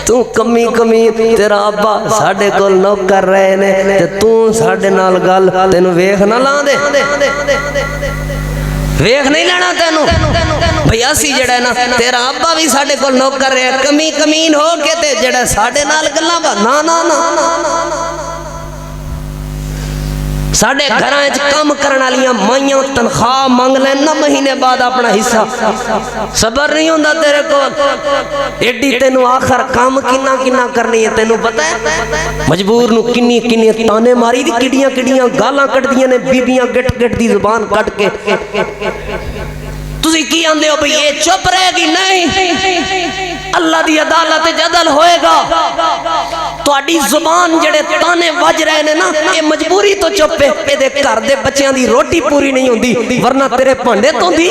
تو کمی کمی تیرا ابا ساڈے کول نوکر رہے نے تے تو ساڈے نال گل تینوں ویکھ نہ لاں دے ویکھ نہیں لینا تینوں بھئی اسی جڑا ہے نا تیرا ابا بھی ساڈے کول نوکر رہے کمی کمین ہو کے تے جڑا ساڈے نال گلاں نا نا نا ساڈے گھراں وچ کم کرن والیاں مائیاں تنخواہ منگ لین نہ مہینے بعد اپنا حصہ صبر نہیں ہوندا تیرے کول ایڈی تینوں آخر کام کنا کنا کرنی ہے تینوں پتہ ہے مجبور نو کنی کنی تانے ماری دی کڈیاں کڈیاں گالاں کڈدیاں نے بیبیاں گٹ گٹ دی زبان کٹ کے تسی کی آندے ہو بھئی یہ چپ رہے گی نہیں اللہ دی عدالت عدل ہوئے گا تو اڈی زبان جڑے تانے وج رہے نے نا یہ مجبوری تو چپے اے دے گھر دے بچیاں دی روٹی پوری نہیں ہوندی ورنہ تیرے بھانڈے تو دی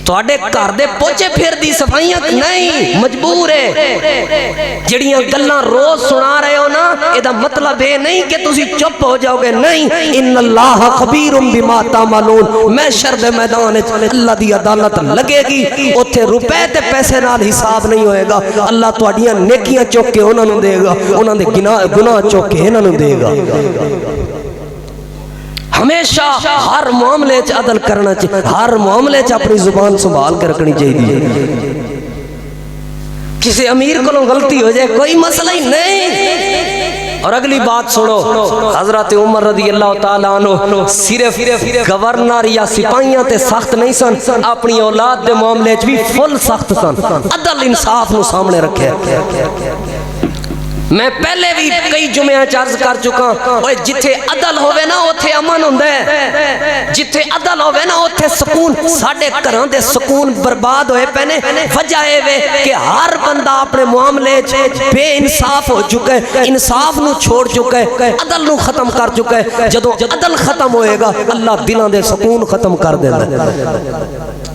تواڈے گھر دے پوچھے پھر دی صفائیاں نہیں مجبور ہے جڑیاں گلاں روز سنا رہے ہو نا اے دا مطلب ہے نہیں کہ تسی چپ ہو جاؤ گے نہیں ان اللہ خبیر بما تعملون محشر دے میدان وچ اللہ دی عدالت لگے گی اوتھے روپے تے پیسے نال حساب نہیں ہوئے گا اللہ تواڈیاں نیکیاں چوک کے انہاں نوں دے گا انہاں دے گناہ چوک کے انہاں نوں دے گا ہمیشہ ہر معاملے چ عدل کرنا چاہیے ہر معاملے چ اپنی زبان سنبھال کے رکھنی چاہیے کسی امیر کو غلطی ہو جائے کوئی مسئلہ ہی نہیں اور اگلی بات سنو حضرت عمر رضی اللہ تعالیٰ عنہ صرف گورنر یا سپاہیاں تے سخت نہیں سن اپنی اولاد دے معاملے چ بھی فل سخت سن عدل انصاف نو سامنے رکھے میں پہلے بھی کئی جمعہ چارج کر چکا اوے جتھے عدل ہوئے نا اوتھے امن ہوندے جتھے عدل ہوئے نا اوتھے سکون ساڈے گھراں دے سکون برباد ہوئے پہنے وجہ ہے کہ ہر بندہ اپنے معاملے بے انصاف ہو چکا ہے انصاف نو چھوڑ چکا ہے عدل نو ختم کر چکا ہے جدوں عدل ختم ہوئے گا اللہ دلاں دے سکون ختم کر دیندا ہے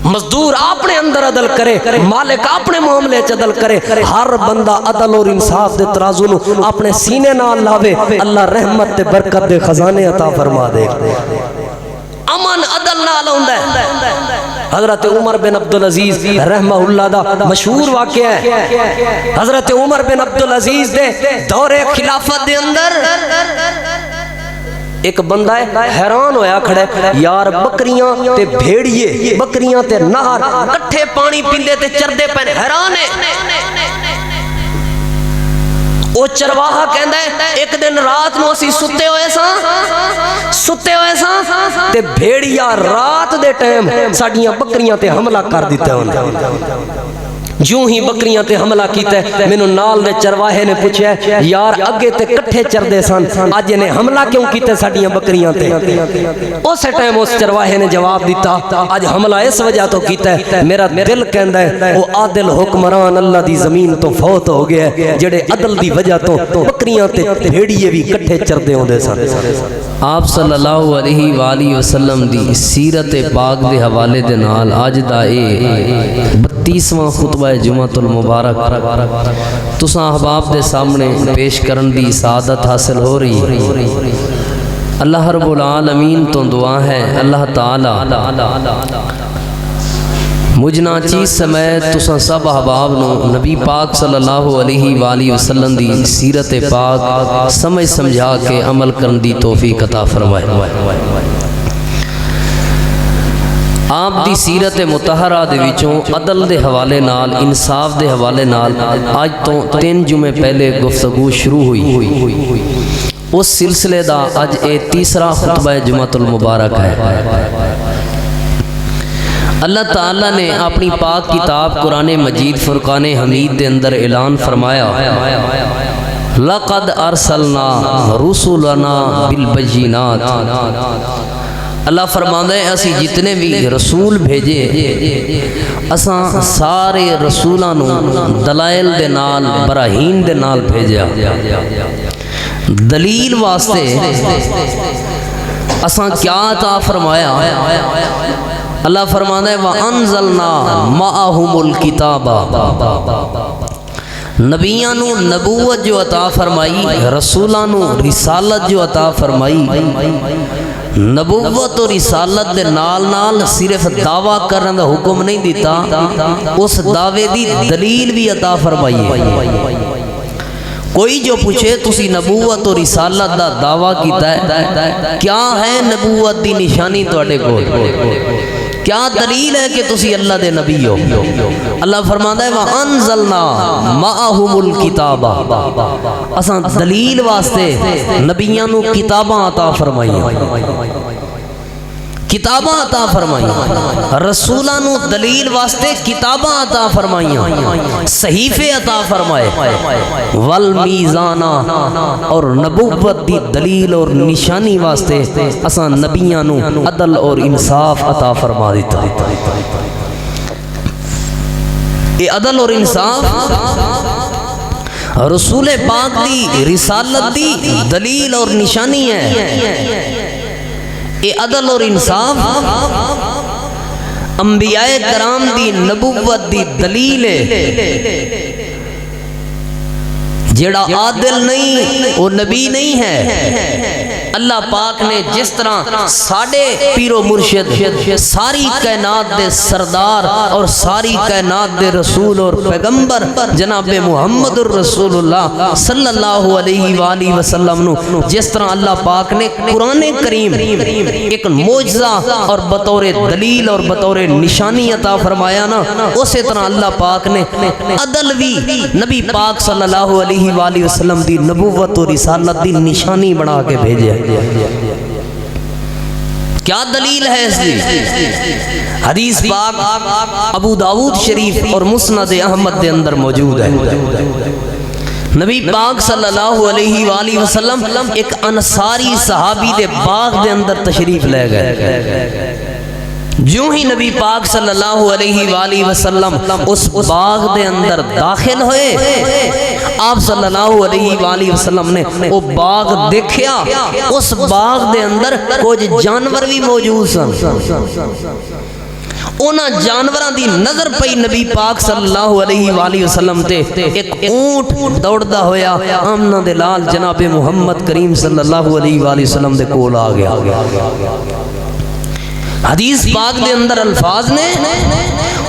مزدور اپنے اندر عدل کرے مالک اپنے معاملے چ عدل کرے ہر بندہ عدل اور انصاف دے ترازو نو اپنے سینے نال لاوے اللہ رحمت تے برکت دے خزانے عطا فرما دے امن عدل نال ہوندا ہے حضرت عمر بن عبدالعزیز رحمہ اللہ دا مشہور واقعہ ہے حضرت عمر بن عبدالعزیز دے دور خلافت دے اندر ایک بندہ ہے حیران ہویا کھڑے یار بکریاں تے بھیڑیے بکریاں تے نہر کٹھے پانی پیندے تے چردے پہنے حیران ہے او چرواہا کہندا ہے ایک دن رات نو اسی ستے ہوئے ساں تے بھیڑیا رات دے ٹائم ساڈیاں بکریاں تے حملہ کر دیتے ہوندے جوں ہی بکریاں تے حملہ کیتا ہے میں نال دے چرواہے نے پوچھا یار اگے تے کٹھے چردے سن اج نے حملہ کیوں کیتا ساڈیاں بکریاں تے اس ٹائم اس چرواہے نے جواب دیتا اج حملہ اس وجہ تو کیتا ہے میرا دل کہندا ہے او عادل حکمران اللہ دی زمین تو فوت ہو گیا ہے جڑے عدل دی وجہ تو بکریاں تے بھیڑیے بھی کٹھے چردے ہوندے سن آپ صلی اللہ علیہ وآلہ وسلم دی سیرت پاک دے حوالے دے نال اج دا 32واں خطبہ جمعۃ المبارک تساں احباب دے سامنے پیش کرن دی سعادت حاصل ہو رہی اللہ رب العالمین تو دعا ہے اللہ تعالی مجھنا چیز سمیت تساں سب احباب نو نبی پاک صلی اللہ علیہ وآلہ وسلم دی سیرت پاک سمجھ سمجھا کے عمل کرن دی توفیق عطا فرمائے آپ دی سیرت متحرہ دے وچوں عدل دے حوالے نال انصاف دے حوالے نال آج تو 3 جمعے پہلے گفتگو شروع ہوئی اس سلسلے دا آج تیسرا خطبہ جمعۃ المبارک ہے اللہ تعالیٰ نے اپنی پاک کتاب قرآن مجید فرقان حمید دے اندر اعلان فرمایا لَقَدْ أَرْسَلْنَا رُسُلَنَا بِالْبَيِّنَاتِ اللہ فرماندہ ہے اسی جتنے بھی رسول بھیجے اساں سارے رسولانو دلائل دے نال براہین دے نال بھیجا دلیل واسطے اساں کیا عطا فرمایا اللہ فرماندہ ہے وَأَنزَلْنَا مَعَهُمُ الْكِتَابَ نبیانو نبوت جو عطا فرمائی رسولانو رسالت جو عطا فرمائی نبوت اور رسالت دے نال نال صرف دعویٰ کرنے دا حکم نہیں دیتا، اس دعوے دی دلیل بھی عطا فرمائیے۔ کوئی جو پوچھے تسی نبوت اور رسالت دا دعویٰ کیتا ہے، کیا ہے نبوت دی نشانی تواڈے کول؟ کیا دلیل ہے کہ تسی اللہ دے نبی ہو؟ اللہ فرماتا ہے وَأَنزَلْنَا مَعَهُمُ الْكِتَابَ، اساں دلیل واسطے نبیاں نو کتاباں عطا فرمائیاں، کتاباں عطا فرمائیاں، رسولاں نو دلیل واسطے کتاباں عطا فرمائیاں، صحیفے عطا فرمائے، والمیزانا، اور نبوت دی دلیل اور نشانی واسطے اساں نبیاں نو عدل اور انصاف عطا فرما دیتا۔ یہ عدل اور انصاف رسول پاک دی رسالت دی دلیل اور نشانی ہے۔ یہ عدل اور انصاف انبیاء کرام دی نبوت دی دلیل ہے۔ جیڑا عادل نہیں وہ نبی نہیں ہے۔ اللہ پاک نے جس طرح ساڑے پیر و مرشد، ساری کائنات دے سردار اور ساری کائنات دے رسول اور پیغمبر جناب محمد الرسول اللہ صلی اللہ علیہ وآلہ وسلم نو جس طرح اللہ پاک نے قرآن کریم ایک معجزہ اور بطور دلیل اور بطور نشانی عطا فرمایا نا، اسی طرح اللہ پاک نے عدل بھی نبی پاک صلی اللہ علیہ وآلہ وسلم دی نبوت اور رسالت دی نشانی بنا کے بھیجے۔ کیا دلیل ہے اس دی؟ حدیث پاک ابو داؤد شریف اور مسند احمد دے اندر موجود ہے۔ نبی پاک صلی اللہ علیہ وآلہ وسلم ایک انصاری صحابی دے باغ دے اندر تشریف لے گئے۔ جو ہی نبی پاک صلی اللہ علیہ وآلہ وسلم اس باغ دے اندر داخل ہوئے، آپ صلی اللہ علیہ وآلہ وسلم نے وہ باغ دیکھیا، اس باغ دے اندر کچھ جانور بھی موجود سن۔ اونا جانوراں دی نظر پئی نبی پاک صلی اللہ علیہ وآلہ وسلم تے ایک اونٹ دوڑدا ہویا آمنہ دے لال جناب محمد کریم صلی اللہ علیہ وآلہ وسلم دے کول آ گیا۔ حدیث پاک دے اندر الفاظ نے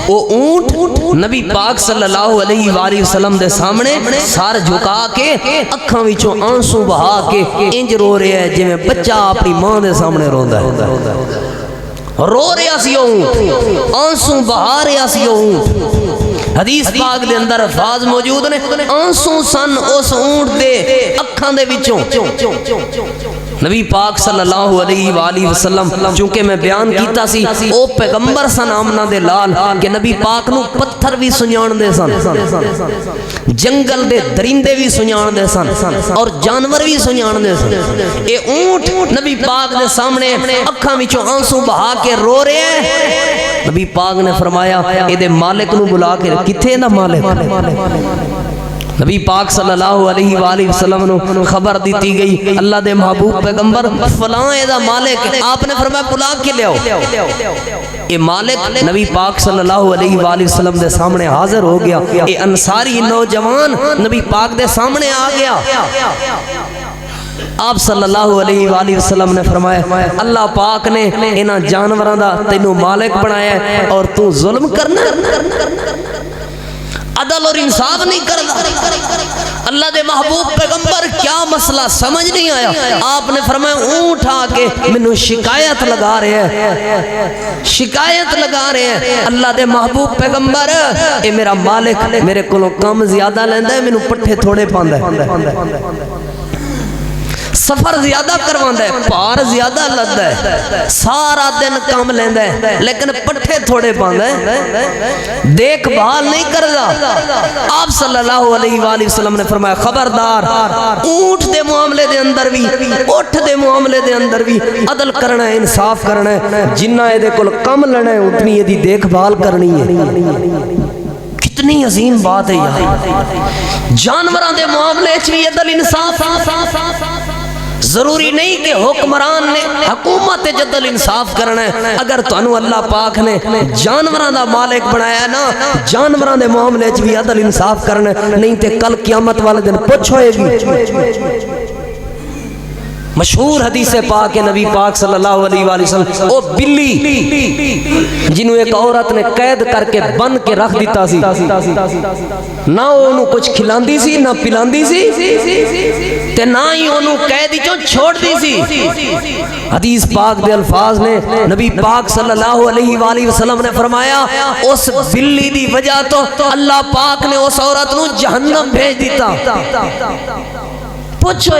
وہ اونٹ نبی پاک صلی اللہ علیہ وآلہ وسلم دے سامنے سار جھکا کے اکھاں وچوں آنسو بہا کے انج رو رہا ہے جویں بچہ اپنی ماں دے سامنے روندا ہے۔ رو رہا سی اونٹ، آنسو بہا رہا سی اونٹ۔ حدیث پاک دے اندر الفاظ موجود نے، آنسو سن اس اونٹ دے اکھاں دے وچوں۔ نبی پاک صلی اللہ علیہ وآلہ وسلم چونکہ میں بیان کیتا سی او پیغمبر سن آمنہ دے لال کہ نبی پاک نو پتھر بھی سنجان دے سن، جنگل دے درندے بھی سنجان دے سن اور جانور بھی سنجان دے سن۔ اے اونٹ نبی پاک دے سامنے اکھاں وچوں آنسو بہا کے رو رہے ہیں۔ نبی پاک نے فرمایا اے دے مالک نو بلا کے، کتھے دا مالک؟ نبی پاک صلی اللہ علیہ وآلہ وسلم نو خبر دیتی گئی اللہ دے محبوب پیغمبر فلاں اے دا مالک، آپ نے فرمایا بلا کے لے آؤ۔ اے مالک نبی پاک صلی اللہ علیہ وآلہ وسلم دے سامنے حاضر ہو گیا۔ اے انصاری نوجوان نبی پاک دے سامنے آ گیا۔ آپ صلی اللہ علیہ وآلہ وسلم نے فرمایا اللہ پاک نے انہاں جانوراں دا تینوں مالک بنایا ہے اور تو ظلم کرنا، عدل اور انصاف نہیں کرنا۔ اللہ دے محبوب پیغمبر کیا مسئلہ سمجھ نہیں آیا۔ آپ نے فرمایا اونٹ آ کے منو شکایت لگا رہے ہیں، شکایت لگا رہے ہیں اللہ دے محبوب پیغمبر اے میرا مالک میرے کولوں کم زیادہ لیندا ہے، منو پٹھے تھوڑے پاندا ہے، سفر زیادہ کرواندا ہے، پار زیادہ لگدا ہے، سارا دن کام لیندا ہے لیکن پٹھے تھوڑے پاندا ہے، دیکھ بھال نہیں کردا۔ آپ صلی اللہ علیہ وآلہ وسلم نے فرمایا خبردار اونٹ دے معاملے دے اندر بھی، اٹھ دے معاملے دے اندر بھی عدل کرنا ہے، انصاف کرنا ہے، جنہ اے دے کول کم لینا ہے اتنی یہ دی دیکھ بھال کرنی ہے۔ کتنی عظیم بات ہے یہاں۔ جانوراں دے معاملے چ بھی عدل انصاف، ضروری نہیں کہ حکمران نے حکومت عدل انصاف کرنا ہے۔ اگر تانوں اللہ پاک نے جانوراں دا مالک بنایا نا، جانوراں دے معاملے چ بھی عدل انصاف کرنا ہے، نہیں تے کل قیامت والے دن پوچھ ہوئے گی مشہور حدیث پاک ہے نبی پاک صلی اللہ علیہ وآلہ وسلم او بلی جنہوں ایک عورت نے قید کر کے بند کے رکھ دیتا سی نہ انہوں کچھ کھلاندی سی نہ پلاندی سی تے نہ ہی انہوں قید چوں چھوڑ دی سی حدیث پاک دے الفاظ نے نبی پاک صلی اللہ علیہ وآلہ وسلم نے فرمایا اس بلی دی وجہ تو اللہ پاک نے اس عورت نو جہنم بھیج دیتا پوچھو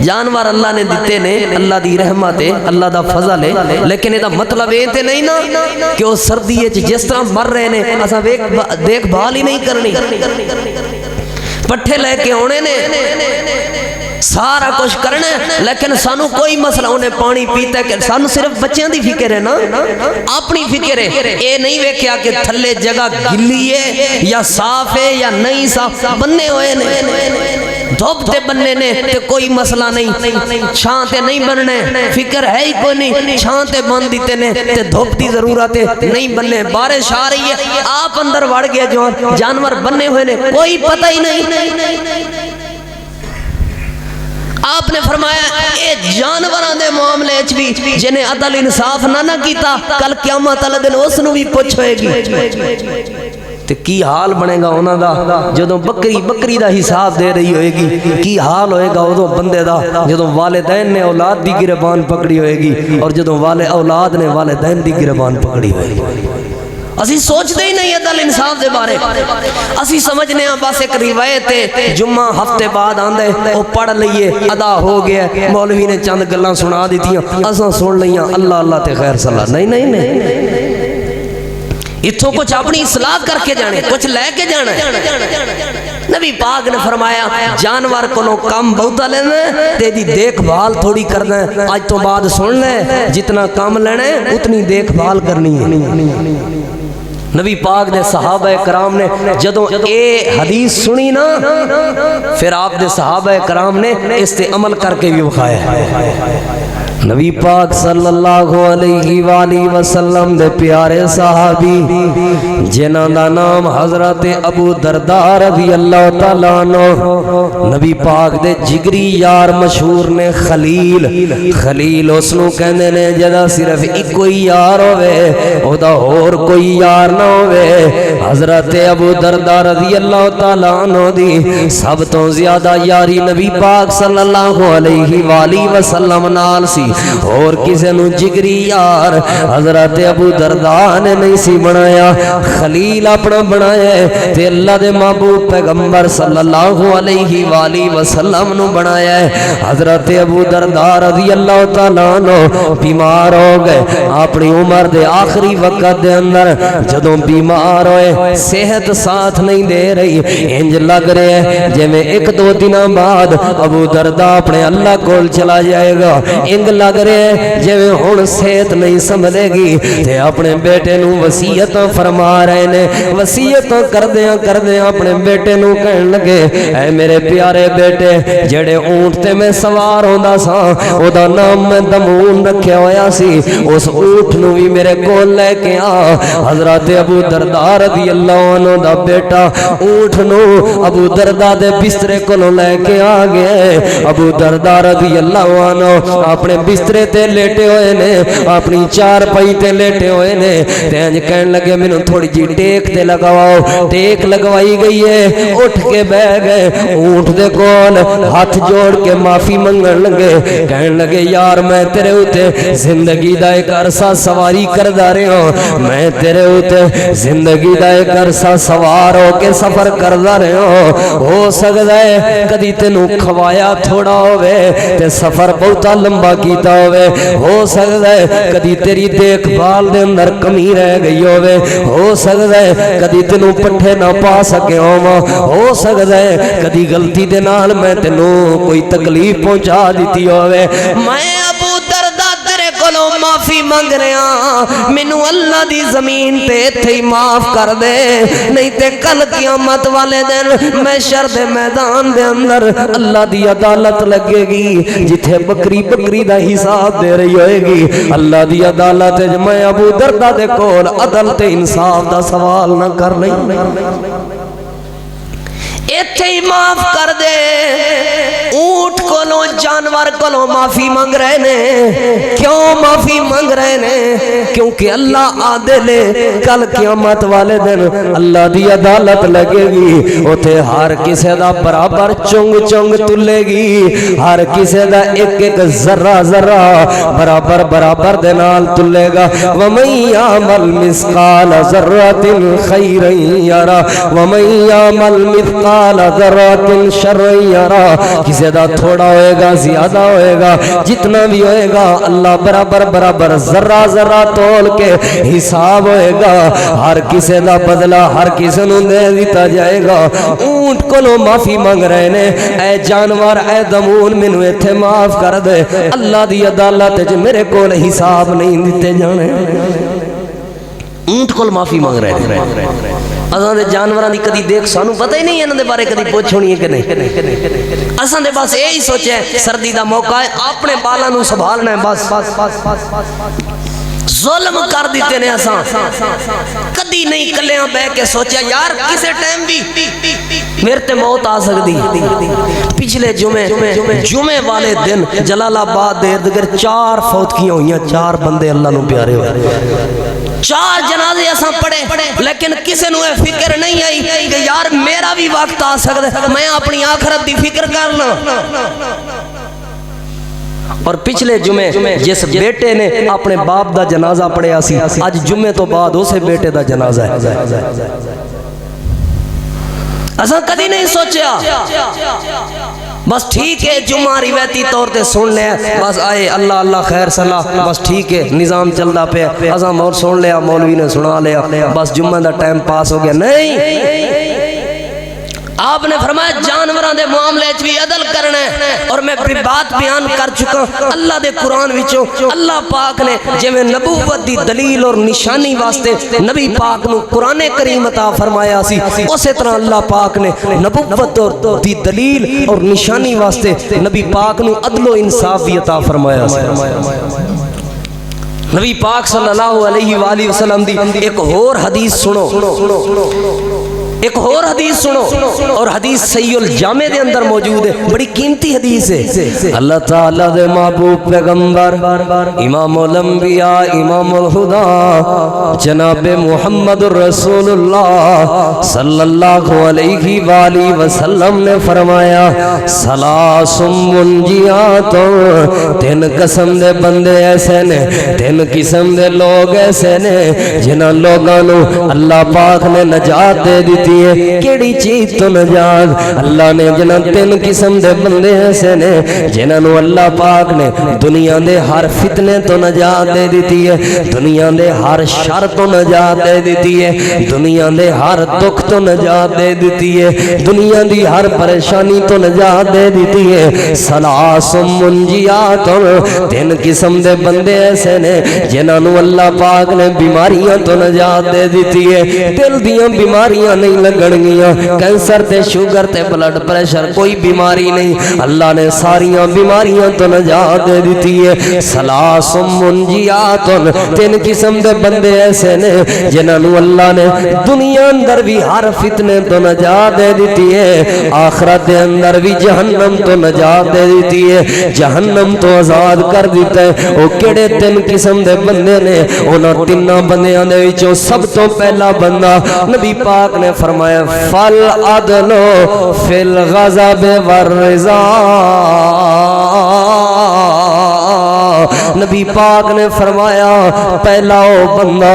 جانور اللہ نے دیتے نے اللہ دی رحمت ہے اللہ دا فضل ہے لیکن یہ مطلب یہ تے نہیں نا کہ وہ سردی جس طرح مر رہے نے اساں دیکھ بھال ہی نہیں کرنی پٹھے لے کے آنے نے سارا کچھ کرنا لیکن سانو کوئی مسئلہ انہیں پانی پیتا ہے کہ سانو صرف بچیاں دی فکر ہے نا اپنی فکر ہے اے نہیں ویکھیا کہ تھلے جگہ گلی ہے یا صاف ہے یا نہیں صاف بننے ہوئے نے دھوپ تے بننے نے تے کوئی مسئلہ نہیں چھان تے نہیں بننے فکر ہے ہی کوئی نہیں چھان تے بن دیتے نے تے دھوپ دی ضرورت ہے نہیں بننے بارش آ رہی ہے آپ اندر وڑ گیا جو جانور بننے ہوئے نے کوئی پتہ ہی نہیں آپ نے فرمایا اے جانوراں دے معاملے وچ بھی جنہیں عدل انصاف نہ کیتا کل قیامت والے دن اس نو بھی پوچھ ہوئے گی تے کی حال بنے گا انہاں دا جدوں بکری دا حساب دے رہی ہوئے گی کی حال ہوئے گا ادوں بندے دا جدوں والدین نے اولاد دی گربان پکڑی ہوئے گی اور جدوں اولاد نے والدین دی گربان پکڑی ہوئے گی اسی سوچتے ہی نہیں عدل انصاف دے بارے اسی سمجھنے ہیں بس ایک روایت ہے جمعہ ہفتے بعد آندے وہ پڑھ لئیے ادا ہو گیا مولوی نے چند گلاں سنا دیتی ہیں اساں سن لئیاں اللہ اللہ تے خیر صلاح نہیں اتھوں کچھ اپنی اصلاح کر کے جانے کچھ لے کے جانا نبی پاک نے فرمایا جانور کو لو کم بہتا لینا تے دی دیکھ بھال تھوڑی کرنا ہے آج تو بعد سن لے جتنا کام لینا ہے اتنی دیکھ بھال کرنی ہے نبی پاک نے صحابہ کرام نے جدوں اے حدیث سنی نا پھر آپ نے صحابہ کرام نے اس تے عمل کر کے بھی بخایا نبی پاک صلی اللہ علیہ وآلہ وسلم دے پیارے صحابی جنہاں دا نام حضرت ابو درداء رضی اللہ تعالیٰ عنہ نبی پاک دے جگری یار مشہور نے خلیل اسنو کہنے نے جدا صرف ایک کوئی یار ہوئے او دا اور کوئی یار نہ ہوئے حضرت ابو درداء رضی اللہ تعالیٰ عنہ دی سب تو زیادہ یاری نبی پاک صلی اللہ علیہ وآلہ وسلم نال سی اور کسے نو جگری یار حضرت ابو درداء نے نہیں سی بنایا خلیل اپنا بنایا تے اللہ دے محبوب پیغمبر صلی اللہ علیہ وآلہ وسلم نو بنایا ہے حضرت ابو درداء رضی اللہ تعالیٰ عنہ بیمار ہو گئے اپنی عمر دے آخری وقت دے اندر جدوں بیمار ہوئے صحت ساتھ نہیں دے رہی انج لگ رہے ہیں جے میں ایک دو دنوں بعد ابو درداء اپنے اللہ کول چلا جائے گا انج لگ رہے جے میں ہون صحت نہیں سمجھے گی تے اپنے بیٹے نو وصیت فرما رہے نے وصیت کر دیاں اپنے بیٹے نو کہن لگے اے میرے پیارے بیٹے جڑے اونٹ تے میں سوار ہوندا سا او دا نام میں دمون رکھیا ہویا سی اس اونٹ نو بھی میرے کول لے کے آ حضرت ابو درداء رضی اللہ عنہ دا بیٹا اونٹ نو ابو درداء دے بسترے کولوں لے کے آ گئے ابو درداء رضی اللہ عنہ اپنے بسترے تے لیٹے ہوئے نے اپنی چار پائی تے لیٹے ہوئے نے تینج کہن لگے میں تھوڑی جی ٹیک تے لگواؤ ٹیک لگوائی گئی ہے اٹھ کے بہ گئے اونٹ دے کول ہاتھ جوڑ کے معافی منگن لگے کہن لگے یار میں تیرے ہوتے زندگی دا ایک عرصہ سواری کردہ رہے ہوں میں تیرے ہوتے زندگی دا ایک عرصہ سوار ہو کے سفر کردہ رہے ہو سکتا ہے کدی تینوں کھوایا تھوڑا ہوئے تے سفر بہتا لمبا کیتا ہوئے ہو سکتا ہے کدی تیری دیکھ بھال دے اندر کمی رہ گئی ہوئے ہو سکتا ہے کدی تینوں پٹھے نہ پا سکے ہو سکتا ہے کدی غلطی دے نال میں تینوں کوئی تکلیف پہنچا دیتی ہوئے میں ابو درداء تیرے کولوں معافی منگ رہا مینوں اللہ دی زمین تے ایتھے ہی معاف کر دے نہیں تے کل قیامت والے دن میں شر دے میدان دے اندر اللہ دی عدالت لگے گی جتھے بکری دا حساب دے رہی ہوئے گی اللہ دی عدالت میں ابو درداء دے کول عدل تے انصاف دا سوال نہ کر لئی ایتھے ہی معاف کر دے اونٹ کولوں جانور کولوں معافی مانگ رہے نے. کیوں معافی مانگ رہے نے؟ کیونکہ اللہ آدھے لے کل قیامت والے دن اللہ دی عدالت لگے گی. اوتھے ہر کسے دا برابر چنگ چنگ تلے گی. ہر کسے دا ایک ایک ذرہ ذرہ برابر برابر دے نال تلے گا. وَمَن يَعْمَلْ مِثْقَالَ ذَرَّةٍ خَيْرًا يَرَهُ وَمَن يَعْمَلْ مِثْقَالَ ذَرَّةٍ شَرًّا يَرَهُ. کسی دا تھوڑا ہوئے گا زیادہ ہوئے گا جتنا بھی ہوئے گا اللہ برابر برابر ذرہ ذرہ تول کے حساب ہوئے گا. ہر کسی دا بدلہ ہر کسی نو دے دیتا جائے گا. اونٹ کو لو معافی مانگ رہے نے اے جانور اے دمون مینو ایتھے معاف کر دے اللہ دی عدالت وچ میرے کول حساب نہیں دیتے جانے. اونٹ کول معافی مانگ رہے نے. اساں دے جانوراں دی کدی دیکھ سانو پتہ ہی نہیں انہاں دے بارے کدی پوچھ ہونی ہے کہ نہیں. اساں دے بس یہی سوچے سردی دا موقع ہے اپنے بالاں نو سنبھالنا ہے بس. ظلم کر دیتے نے اساں کدی نہیں کلیاں بہ کے سوچیا یار کسے ٹائم بھی میرے تے موت آ سکتی. پچھلے جمعے والے دن جلال آباد دے ارد گرد 4 فوتگیاں ہوئیاں. 4 بندے اللہ نو پیارے ہوئے. 4 جنازے اساں پڑھے لیکن کسے نو فکر نہیں آئی کہ یار میرا بھی وقت آ سکتا ہے میں اپنی آخرت دی فکر کرنا. اور پچھلے جمعے جس بیٹے نے اپنے باپ دا جنازہ پڑھیا سی آج جمعے تو بعد اسے بیٹے دا جنازہ ہے. اساں کدی نہیں سوچیا بس ٹھیک ہے جمعہ روایتی طور تے سن لیا بس آئے اللہ اللہ خیر صلاح بس ٹھیک ہے نظام چلدا پیا اساں اور سن لیا مولوی نے سنا لیا بس جمعہ دا ٹائم پاس ہو گیا. نہیں آپ نے فرمایا جانوراں دے معاملے وچ بھی عدل کرنا ہے. اور میں بات بیان کر چکا اللہ دے قرآن وچوں اللہ پاک نے جویں نبوت دی دلیل اور نشانی واسطے نبی پاک نو قرآن کریم عطا فرمایا سی اسی طرح اللہ پاک نے نبوت دی دلیل اور نشانی واسطے نبی پاک نو عدل و انصاف بھی عطا فرمایا سی. نبی پاک صلی اللہ علیہ وآلہ وسلم دی ایک اور حدیث سنو ایک اور حدیث سنو اور حدیث صحیح الجامع دے اندر موجود ہے بڑی قیمتی حدیث ہے. اللہ تعالیٰ دے محبوب پیغمبر امام الانبیاء امام الہدا جناب محمد الرسول اللہ صلی اللہ علیہ وآلہ وسلم نے فرمایا ثلاث منجیات 3 قسم دے بندے ایسے نے 3 قسم دے لوگ ایسے نے جنہاں لوگاں نو اللہ پاک نے نجات دے دیتی. کیڑی چیز تو نجات اللہ نے جنہاں 3 قسم دے بندے ایسے نے جنہاں نو اللہ پاک نے دنیا دے ہر فتنے تو نجات دے دیتی ہے دنیا دے ہر شر تو نجات دے دیتی ہے دنیا دے ہر دکھ تو نجات دے دیتی ہے دنیا دی ہر پریشانی تو نجات دے دیتی ہے. ثلاث منجیات 3 قسم دے بندے ایسے نے جنہاں نو اللہ پاک نے بیماریاں تو نجات دے دیتی ہے. دل دیاں بیماریاں نہیں لگن گیاں کینسر تے شوگر تے بلڈ پریشر کوئی بیماری نہیں اللہ نے ساریاں بیماریاں تو نجات دے دیتی ہے. ثلاث منجیات 3 قسم دے بندے ایسے نے جنہاں نو اللہ نے دنیا اندر بھی ہر فتنے تو نجات دے دیتی ہے آخرت دے اندر بھی جہنم تو نجات دے دیتی ہے جہنم تو آزاد کر دیتا ہے. او کیڑے 3 قسم دے بندے نے انہاں 3 بندیاں دے وچوں سب تو پہلا بندہ نبی پاک نے فرمایا فل عدلو فی الغضب والرضا. نبی پاک نے فرمایا پہلا او بندہ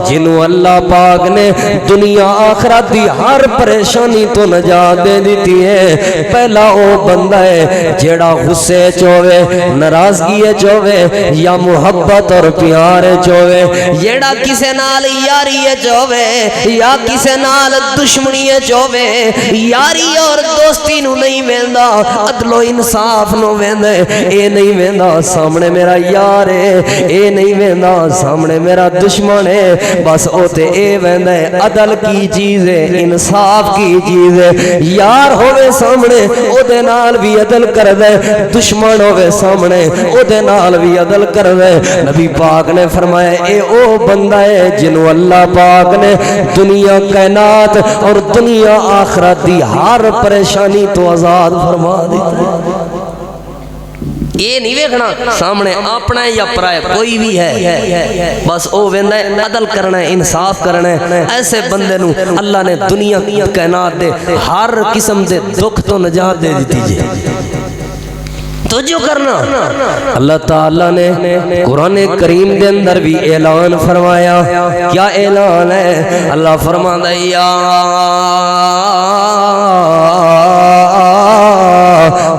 جنہوں اللہ پاک نے دنیا آخرت دی ہر پریشانی تو نجات دے دیتی ہے. پہلا او بندہ ہے جیڑا غصے چوے ناراضگی چوے یا محبت اور پیار چوے جیڑا کسے نال یاری چوے یا کسے نال دشمنی چوے یاری اور دوستی نو نہیں ویندا عدل و انصاف نو ویندا اے نہیں ویندا سامنے میرا یار ہے اے نہیں ویندا سامنے میرا دشمن ہے بس او تے اے ویندا ہے عدل کی چیز ہے انصاف کی چیز ہے. یار ہوے سامنے او دے نال بھی عدل کردا ہے دشمن ہوے سامنے او دے نال بھی عدل کردا ہے. نبی پاک نے فرمایا اے او بندہ ہے جنوں اللہ پاک نے دنیا کائنات اور دنیا آخرت دی ہر پریشانی تو آزاد فرما دیتا ہے. یہ نہیں ویکھنا سامنے اپنا ہے یا پرائے کوئی بھی ہے، بس او ویندا ہے عدل کرنا ہے، انصاف کرنا ہے۔ ایسے بندے نو اللہ نے دنیا کائنات دے ہر قسم دے دکھ تو نجات دے دیتی جی۔ تو جو کرنا اللہ تعالیٰ نے قرآن کریم دے اندر بھی اعلان فرمایا، کیا اعلان ہے؟ اللہ فرماتا ہے یا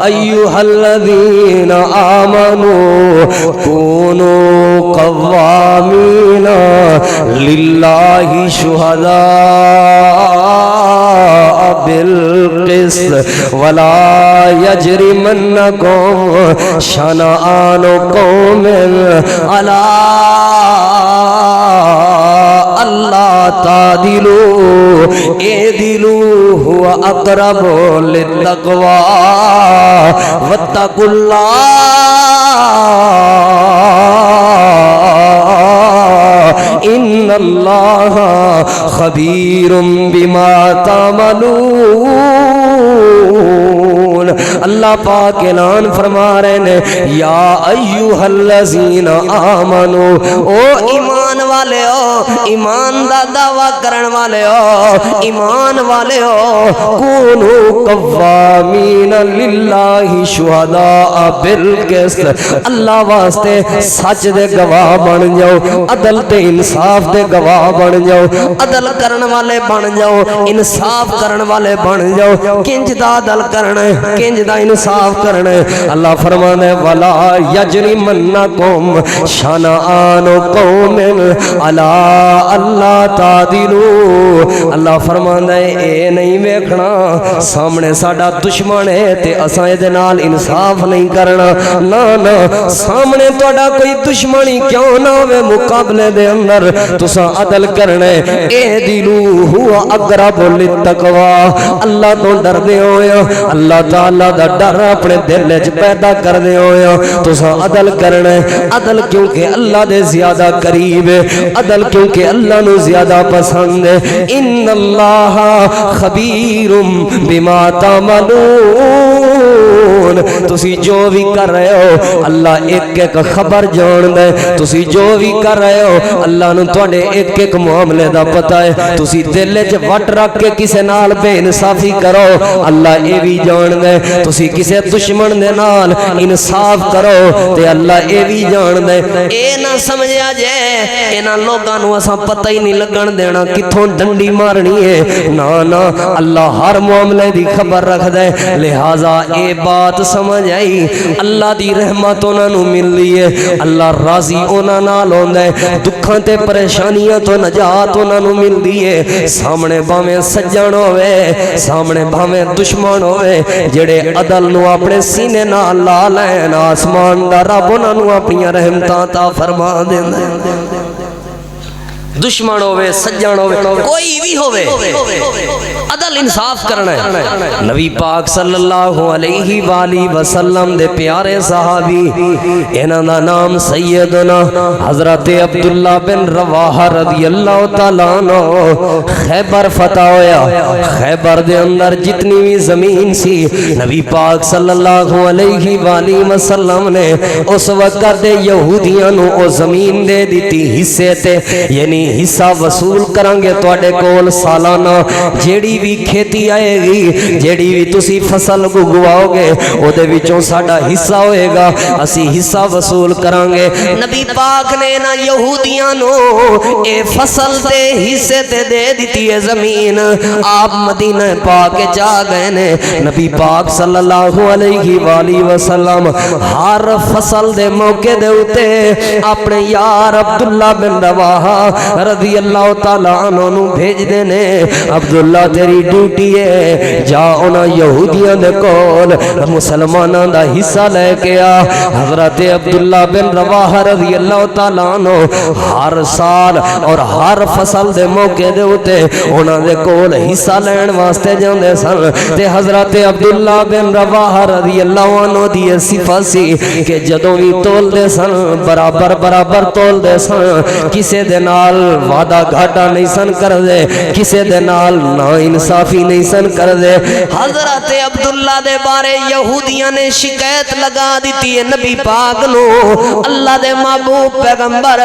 ایھا الذین آمنوا کونوا قوامین للہ شہداء بالقسط ولا یجرمنکم شنآن قوم علی اللہ تعدلوا اعدلوا هو اقرب للتقوی واتقوا اللہ ان اللہ خبیر بما تعملون۔ اللہ پاک اعلان فرما رہے ہیں یا ایھا الذین آمنو، او ایمان والے ہو، ایمان دا دعویٰ کرن والے ہو، ایمان والے ہو، کونوا قوامین للہ شہداء بالقسط، اللہ واسطے سچ دے گواہ بن جاؤ، عدل تے انصاف دے گواہ بن جاؤ، عدل کرن والے بن جاؤ، انصاف کرن والے بن جاؤ۔ کنج دا عدل کرنا ہے، کنج دا انصاف کرنا ہے۔ اللہ فرماتا ہے ولا یجرمنکم شنآن قوم علی اللہ تعدلوا، اللہ فرماتا ہے اے نہیں ویکھنا سامنے ساڈا دشمن ہے تے اساں اے دے نال انصاف نہیں کرنا، نا نا سامنے تہاڈا کوئی دشمنی کیوں نہ ہوے مقابلے دے اندر تساں عدل کرنا ہے۔ اعدلوا هو اقرب للتقوی، اللہ تو ڈردے ہوئے اللہ تعالیٰ دا ڈر اپنے دل وچ پیدا کردے ہوئے تساں عدل کرنا ہے۔ عدل کیونکہ اللہ دے زیادہ قریب ہے، عدل کیونکہ اللہ نو زیادہ پسند ہے۔ ان اللہ خبیر بما تعملون، تسی جو بھی کر رہے ہو اللہ ایک ایک خبر جاندے، تسی جو بھی کر رہے ہو اللہ نو تواڈے ایک ایک معاملے دا پتہ ہے۔ تسی دل وچ وٹ رکھ کے کسے نال بے انصافی کرو اللہ اے بھی جاندے، تسی کسے دشمن دے نال انصاف کرو تے اللہ اے بھی جاندے۔ اے نہ سمجھیا جے انہاں لوکاں نو اساں پتہ ہی نہیں لگن دینا کتھوں ڈنڈی مارنی ہے، نا نا اللہ ہر معاملے دی خبر رکھدا ہے۔ لہذا اے بات سمجھ آئی اللہ دی رحمت انہاں نو ملدی ہے، اللہ راضی انہاں نال ہوندا ہے، دکھاں تے پریشانیاں تو نجات انہاں نو ملدی ہے۔ سامنے بھاویں سجن ہوے سامنے بھاویں دشمن ہوے جڑے عدل نو اپنے سینے نال لا لین آسمان دا رب انہاں نو اپنی رحمتاں عطا فرما دیندا ہے۔ دشمن ہوئے سجن ہوئے کوئی بھی ہوئے عدل انصاف کرنا ہے۔ نبی پاک صلی اللہ علیہ وآلہ وسلم دے پیارے صحابی انہاں دا نام سیدنا حضرت عبداللہ بن رواحہ رضی اللہ تعالیٰ عنہ۔ خیبر فتح ہویا، خیبر دے اندر جتنی بھی زمین سی نبی پاک صلی اللہ علیہ وآلہ وسلم نے اس وقت دے یہودیاں نو او زمین دے دیتی حصے تے، یعنی حصہ وصول کرانگے تو اڈے کول سالانہ جیڑی بھی کھیتی آئے گی، جیڑی بھی تسی فصل کو گواؤ گے او دے وچوں ساڈا حصہ ہوئے گا، اسی حصہ وصول کرانگے۔ نبی پاک نے نا یہودیاں نو اے فصل دے حصے تے دے دیتی ہے زمین۔ آپ مدینہ پاک جا گئے نے، نبی پاک صلی اللہ علیہ وآلہ وسلم ہر فصل دے موقع دے ہوتے اپنے یار عبداللہ بن رواحہ رضی اللہ تعالیٰ عنہ نو بھیج دینے، عبداللہ تیری ڈیوٹی ہے جا انہاں یہودیاں دے کول مسلماناں دا حصہ لے کے آ۔ حضرت عبداللہ بن رواحہ رضی اللہ تعالیٰ عنہ ہر سال اور ہر فصل دے موقع دے ہوتے انہاں دے کول حصہ لین واسطے جاندے سن، تے حضرت عبداللہ بن رواحہ رضی اللہ عنہ دی صفت سی کہ جدوں بھی تول دے سن برابر برابر تول دے سن، کسے دے نال وعدہ گھاٹا نہیں سن کر دے، کسے دے نال نا انصافی کافی نہیں سن کر دے حضرت عبداللہ دے بارے یہودیاں نے شکایت لگا دیتی ہے نبی پاک نو اللہ دے محبوب پیغمبر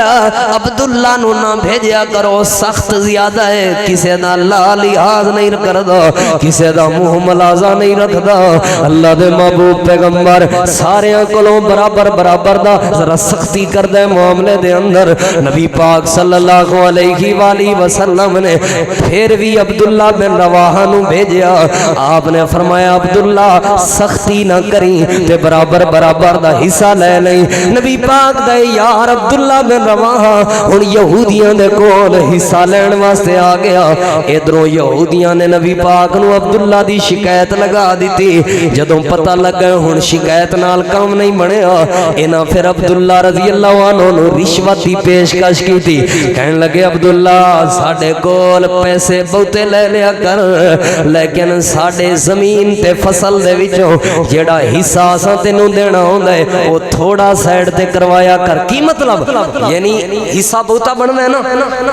عبداللہ نو نہ بھیجیا کرو سخت زیادہ ہے کسے دا اللہ لحاظ نہیں کردا کسے دا منہ ملازہ نہیں رکھدا اللہ دے محبوب پیغمبر سارے کولوں برابر برابر دا ذرا سختی کردہ ہے معاملے دے اندر نبی پاک صلی اللہ علیہ وآلہ وسلم نے پھر بھی عبداللہ بن رواحہ نو بھیجیا آپ نے فرمایا عبداللہ سختی نہ کریں تے برابر برابر دا حصہ لے لیں نبی پاک دے یار عبداللہ بن رواحہ ان یہودیاں دے کول حصہ لین واسطے آ گیا ادھروں یہودیاں نے نبی پاک نو عبداللہ دی شکایت لگا دیتی جدوں پتہ لگ گئے ہن شکایت نال کام نہیں بنیا انہاں پھر عبداللہ رضی اللہ عنہ نو رشوت دی پیشکش کی تھی کہنے لگے عبداللہ ساڈے کول پیسے بہتے لے لیا کر لیکن ساڈے زمین تے فصل دے وچوں جیڑا حصہ اساں تینوں دینا ہوندا ہے او تھوڑا سائیڈ تے کروایا کر کی مطلب یعنی حصہ بہتا بندا ہے نا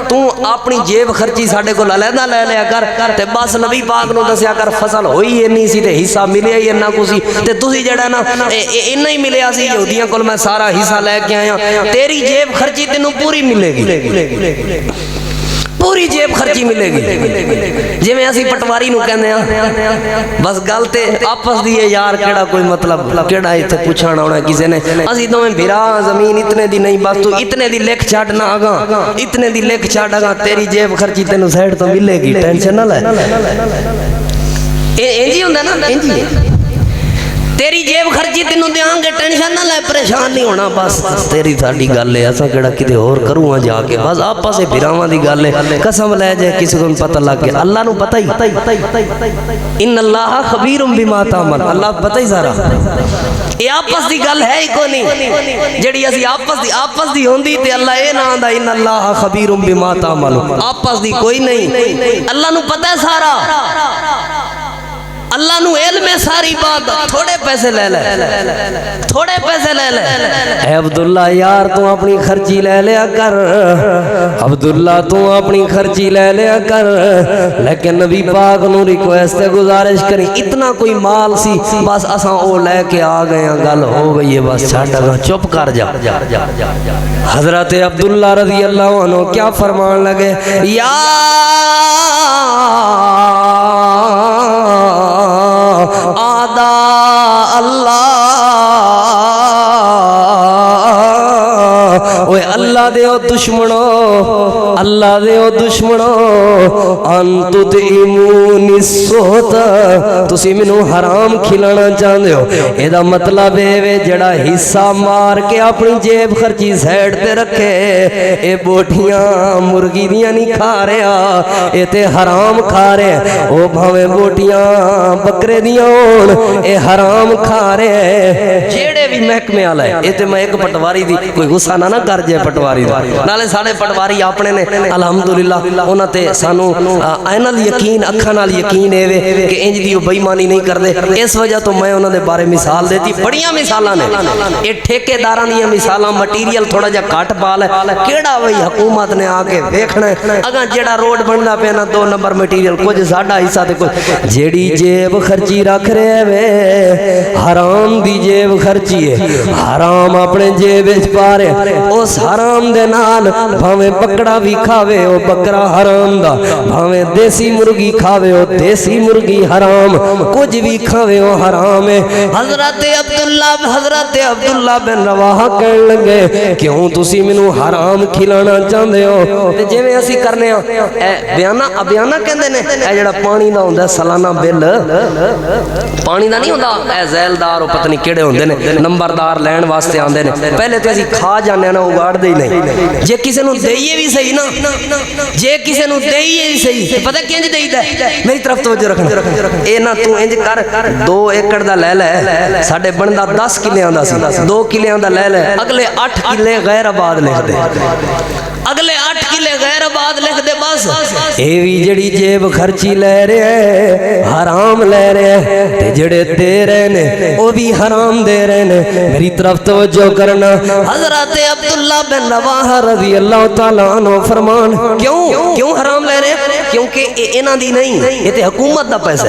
تو اپنی جیب خرچی ساڈے کول علیحدہ لے لیا کر تے بس نبی پاک نو دسیا کر فصل ہوئی نہیں سی تے حصہ ملیا ہی انہاں کو سی تے تسی جڑا نا انہاں ہی ملیا سی یہودیاں کول میں سارا حصہ لے کے آیا تیری جیب خرچی تینوں پوری ملے گی پوری جیب خرچی ملے گی جی میں اسی پٹواری نو کہنے ہیں بس گل تے آپس دیئے یار کیڑا کوئی مطلب کیڑا ایتھے پوچھانا ہونا کسی نے اسی تو میں بھیرا زمین اتنے دی نہیں بس تو اتنے دی لکھ چھاڑنا آگا اتنے دی لکھ چھاڑ آگا تیری جیب خرچی تینوں سائڈ تو ملے گی ٹینشن نہ لے انجی ہوندہ نا انجی تیری جیب خرچی تینوں دیاں گے ٹینشن نہ لے پریشان نہیں ہونا بس تیری تھاڑی گل ہے ایسا کیڑا کدے اور کروں جا کے بس آپا سے بھراواں دی گل ہے قسم لے جائے کسی کو پتہ لگ گیا اللہ نو پتہ ہی ان اللہ خبیر بما تعمل اللہ پتہ ہی سارا یہ آپس دی گل ہے ہی کو نہیں جڑی اسی آپس دی ہوندی تے اللہ اے نہ آندا ان اللہ خبیر بما تعمل آپس دی کوئی نہیں اللہ نو پتہ ہے سارا اللہ نو علم ہے ساری بات تھوڑے پیسے لے لے تھوڑے پیسے لے لے اے عبداللہ یار تو اپنی خرچی لے لیا کر عبداللہ تو اپنی خرچی لے لیا کر لیکن نبی پاک نو ریکویسٹ گزارش کریں اتنا کوئی مال سی بس اساں او لے کے آ گئے ہیں گل ہو گئی ہے بس چھاڑا گا چپ کر جا حضرت عبداللہ رضی اللہ عنہ کیا فرمان لگے یا آدھا اللہ اوے اللہ دے او دشمنو اللہ دے او دشمنو انتو تیمون السوت تسی منو حرام کھلانا چاہندے ہو ایدہ مطلب ہے جڑا حصہ مار کے اپنی جیب خرچی سیڈ تے رکھے اے بوٹیاں مرگی دیاں نہیں کھا رہا اے تے حرام کھا رہے او بھاویں بوٹیاں بکرے دیاں ہون اے حرام کھا رہے جیڑے بھی محکمے آلہ ہے اے تے میں ایک پٹواری دی کوئی غصہ نہ کر جائے پٹواری دا نالے ساڑے پٹواری اپنے نے الحمدللہ انہاں تے سانو اینال یقین اکھاں نال یقین ہے کہ انج دی بےمانی نہیں کردے اس وجہ تو میں انہاں دے بارے مثال دیتی بڑیاں مثالاں نے اے ٹھیکیداراں دی مثالاں مٹیریل تھوڑا جا گھٹ پال ہے کیڑا وہی حکومت نے آ کے ویکھنا ہے اگاں جیڑا روڈ بندا پیا نا 2 نمبر مٹیریل کچھ ساڈا حصہ تے کچھ جیڑی جیب خرچی رکھ رہے وے حرام دی جیب خرچی ہے حرام اپنے جیب وچ پا رہے اس حرام دے نال بھاویں بکڑا بھی کھاوے او بکرا حرام دا بھاویں دیسی مرغی کھاوے او دیسی مرغی حرام کچھ بھی کھاوے او حرام ہے حضرت عبداللہ بن رواحہ کہنے لگے کیوں تسی منو حرام کھلانا چاہندے ہو تے جویں اسی کرنے ہاں بیانہ کہندے نے اے جڑا پانی دا ہوندا سالانہ بل پانی دا نہیں ہوندا اے ذیلدار او پتہ نہیں کیڑے ہوندے نے نمبردار لین واسطے آندے نے پہلے تے اسی کھا جانے نا اگاڑ دے ہی نہیں جے کسے نو دئیے بھی صحیح نا جے کسے نو دئیے بھی صحیح پتہ کینج دئی دا میری طرف توجہ رکھنا اے نا تو انج کر 2 ایکڑ دا لے لے ساڈے بندا 10 کلیاں دا سی 2 کلیاں دا لے لے اگلے 8 کلے غیر آباد لکھ دے اگلے 8 کلے غیر آباد لکھ دے بس اے وی جڑی جیب خرچی لے رہے حرام لے رہے تے جڑے دے رہے نے وہ بھی حرام دے رہے نے میری طرف توجہ کرنا حضرت عبداللہ بن رواحہ رضی اللہ تعالیٰ عنہ فرمان کیوں حرام لے رہے ہیں کیونکہ انہاں دی نہیں یہ تے حکومت دا پیسہ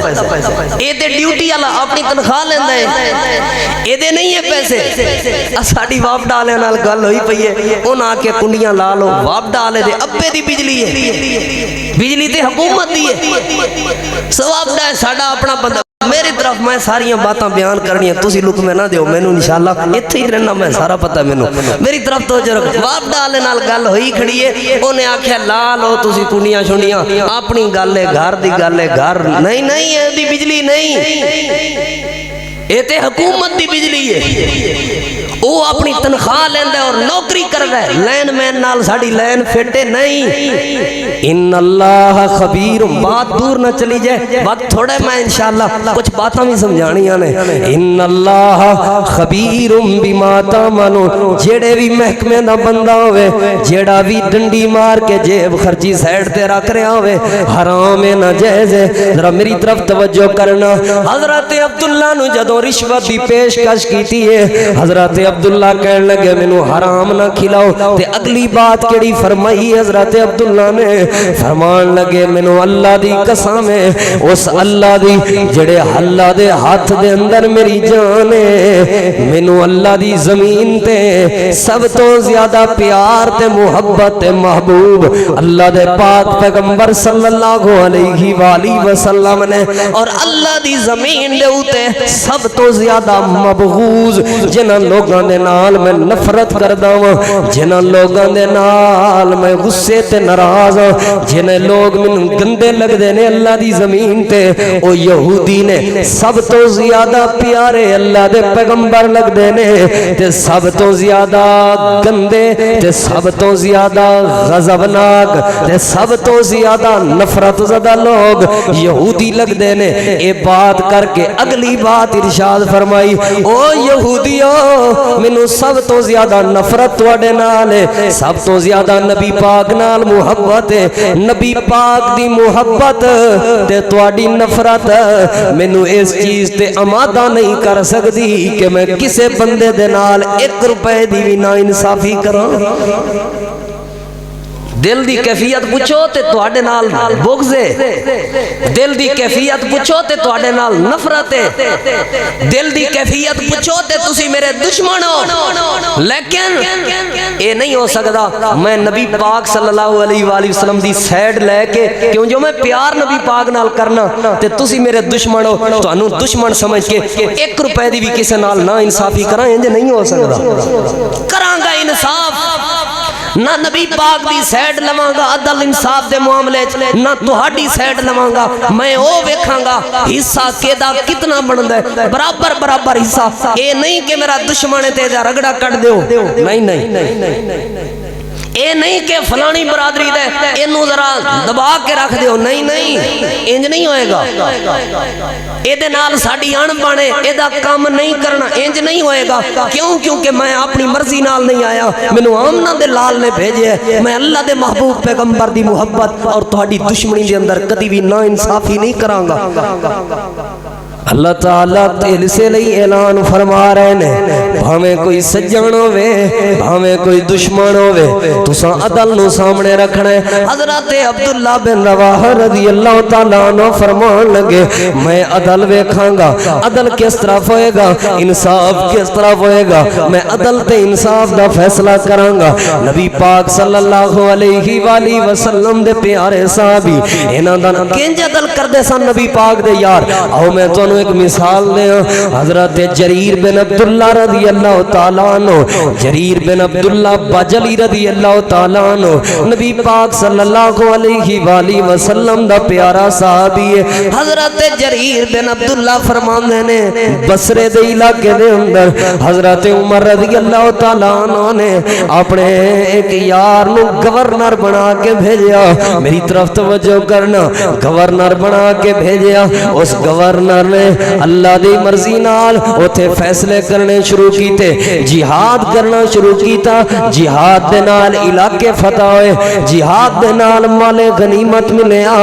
یہ تے ڈیوٹی والا اپنی تنخواہ لیندا ہے یہ دے نہیں ہے پیسے ساڈی واپ ڈالے نال گل ہوئی پئی ہے انہاں آ کے کنڈیاں لا لو واپ ڈالے دے ابے دی بجلی ہے بجلی تے حکومت دی ہے ثواب دا ہے ساڈا اپنا بندہ میری طرف میں ساریاں باتاں بیان کرنی ہیں تسی لک میں نہ دیو مینوں انشاءاللہ ایتھے ہی رہنا میں سارا پتہ مینوں میری طرف توجہ رکھ واپ ڈالے نال گل ہوئی کھڑی ہے اونے آکھیا لا لو تسی کنڈیاں شنڈیاں اپنی گل ہے گھر دی گل ہے گھر نہیں اے دی بجلی نہیں اے تے حکومت دی بجلی ہے وہ اپنی تنخواہ لیندے اور نوکری کر رہے لین مین نال ساڑی لین فٹے نہیں ان اللہ خبیر بات دور نہ چلی جائے وقت تھوڑے میں انشاءاللہ کچھ باتاں بھی سمجھانی آنے ان اللہ خبیر بما تعملون جیڑے بھی محکمے دا بندہ ہوئے جیڑا بھی ڈنڈی مار کے جیب خرچی سیڈ تے رکھ رہا ہوئے حرام ناجائز ہے ذرا میری طرف توجہ کرنا حضرت عبداللہ نو جدوں رشوت دی پیشکش کیتی ہے حضرت عبداللہ کہنے لگے مینوں حرام نہ کھلاؤ تے اگلی بات کیڑی فرمائی حضرت عبداللہ نے فرمان لگے مینوں اللہ دی قسم ہے اس اللہ دی جڑے اللہ دے ہاتھ دے اندر میری جان ہے مینوں اللہ دی زمین تے سب تو زیادہ پیار تے محبت تے محبوب اللہ دے پاک پیغمبر صلی اللہ علیہ وآلہ وسلم نے اور اللہ دی زمین دے اوتے سب تو زیادہ مبغوض جنہاں لوگاں دے نال میں نفرت کردا ہاں جنہاں لوگاں دے نال میں غصے تے ناراض ہاں جنہیں لوگ مینوں گندے لگ دے نے اللہ دی زمین تے او یہودی نے سب تو زیادہ پیارے اللہ دے پیغمبر لگ دے نے تے سب تو زیادہ گندے تے سب تو زیادہ غضبناک تے سب تو زیادہ نفرت زدہ لوگ یہودی لگ دے نے اے بات کر کے اگلی بات ارشاد فرمائی او یہودیو مینوں سب تو زیادہ نفرت تواڈے نال ہے سب تو زیادہ نبی پاک نال محبت ہے نبی پاک دی محبت تے تواڈی نفرت مینوں اس چیز تے آمادہ نہیں کر سکدی کہ میں کسے بندے دے نال 1 روپے دی بھی نا انصافی کراں دل دی کیفیت پوچھو تے تواڈے نال بغض ہے دل دی کیفیت پوچھو تے تواڈے نال نفرت ہے دل دی کیفیت پوچھو تے تسی میرے دشمن ہو لیکن اے نہیں ہو سکدا میں نبی پاک صلی اللہ علیہ وآلہ وسلم دی سائیڈ لے کے کیوں جو میں پیار نبی پاک نال کرنا تے تسی میرے دشمن ہو تانوں دشمن سمجھ کے 1 روپے دی بھی کسے نال نا انصافی کراں انج نہیں ہو سکدا کراں گا انصاف نہ نبی پاک دی سائیڈ لواں گا عدل انصاف دے معاملے نہ تہاڈی سائیڈ لواں گا میں او ویکھاں گا حصہ کیدا کتنا بندا ہے برابر حصہ اے نہیں کہ میرا دشمن تے دا رگڑا کٹ دیو نہیں اے نہیں کہ فلانی برادری دے اینو ذرا دبا کے رکھ دیو نہیں انج نہیں ہوئے گا اے دے نال ساڈی اਣ بنے اے دا کام نہیں کرنا انج نہیں ہوئے گا کیونکہ میں اپنی مرضی نال نہیں آیا مینوں آمنہ دے لال نے بھیجے میں اللہ دے محبوب پیغمبر دی محبت اور تہاڈی دشمنی دے اندر کدی بھی نا انصافی نہیں کراں گا اللہ تعالیٰ دل سے لئی اعلان فرما رہے ہیں بھاویں کوئی سجن ہوے بھاویں کوئی دشمن ہوے تساں عدل نو سامنے رکھنا ہے حضرت عبداللہ بن رواحہ رضی اللہ تعالیٰ عنہ فرمان لگے میں عدل ویکھاں گا عدل کس طرف ہوئے گا انصاف کس طرف ہوئے گا میں عدل تے انصاف دا فیصلہ کراں گا نبی پاک صلی اللہ علیہ وآلہ وسلم دے پیارے صحابی انہاں دا کنج عدل کردے سن نبی پاک دے یار آؤ میں تو ایک مثال دے حضرت جریر بن عبداللہ رضی اللہ تعالیٰ عنہ جریر بن عبداللہ بجلی رضی اللہ تعالیٰ عنہ نبی پاک صلی اللہ علیہ وآلہ وسلم دا پیارا صحابی ہے حضرت جریر بن عبداللہ فرماندے نے بصرے دے علاقے دے اندر حضرت عمر رضی اللہ تعالیٰ عنہ نے اپنے ایک یار نو گورنر بنا کے بھیجیا میری طرف توجہ کرنا گورنر بنا کے بھیجیا اس گورنر نے نے اللہ دی مرضی نال اوتھے فیصلے کرنے شروع کیتے جہاد کرنا شروع کیتا جہاد دے نال علاقے فتح ہوئے جہاد دے نال مال غنیمت ملیا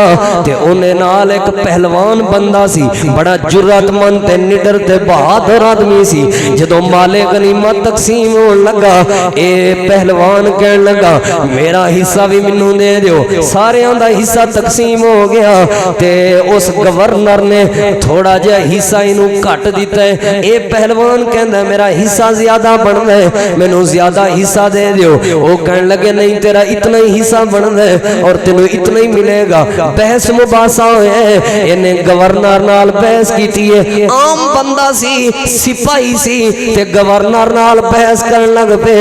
تے اونے نال ایک پہلوان بندہ سی بڑا جرات مند تے نڈر تے بہادر آدمی سی جدوں مال غنیمت تقسیم ہون لگا اے پہلوان کہن لگا میرا حصہ بھی منوں دے دیو سارے دا حصہ تقسیم ہو گیا تے اس گورنر نے تھوڑا جہا حصہ انہوں کٹ دیتا ہے اے پہلوان کہندا میرا حصہ زیادہ بن ہے مینوں زیادہ حصہ دے دیو وہ کہن لگے نہیں تیرا اتنا ہی حصہ بن ہے اور تینوں اتنا ہی ملے گا بحث مباحثہ ہوئے انہیں گورنر نال بحث کیتی ہے عام بندہ سی سپاہی سی تے گورنر نال بحث کرن لگ پے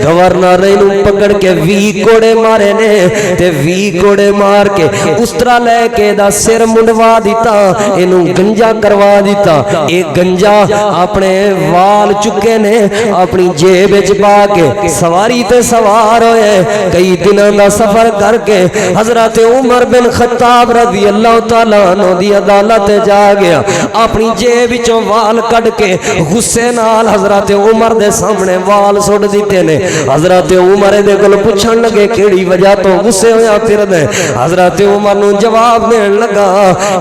گورنر نے انہوں پکڑ کے 20 کوڑے مارے نے تے 20 کوڑے مار کے اس طرح لے کے دا سر منڈوا دیتا انہوں گنجا کروا دیتا ایک گنجا اپنے وال چکے نے اپنی جیب پا کے سواری تے سوار ہوئے کئی دنوں دا سفر کر کے حضرت عمر بن خطاب رضی اللہ تعالیٰ عنہ دی عدالت جا گیا اپنی جیب وچوں وال کٹ کے غصے نال حضرت عمر دے سامنے وال سٹ دیتے نے حضرت عمر دے کول پوچھن لگے کیڑی وجہ تو غصے ہویا پھر دے حضرت عمر نو جواب دین لگا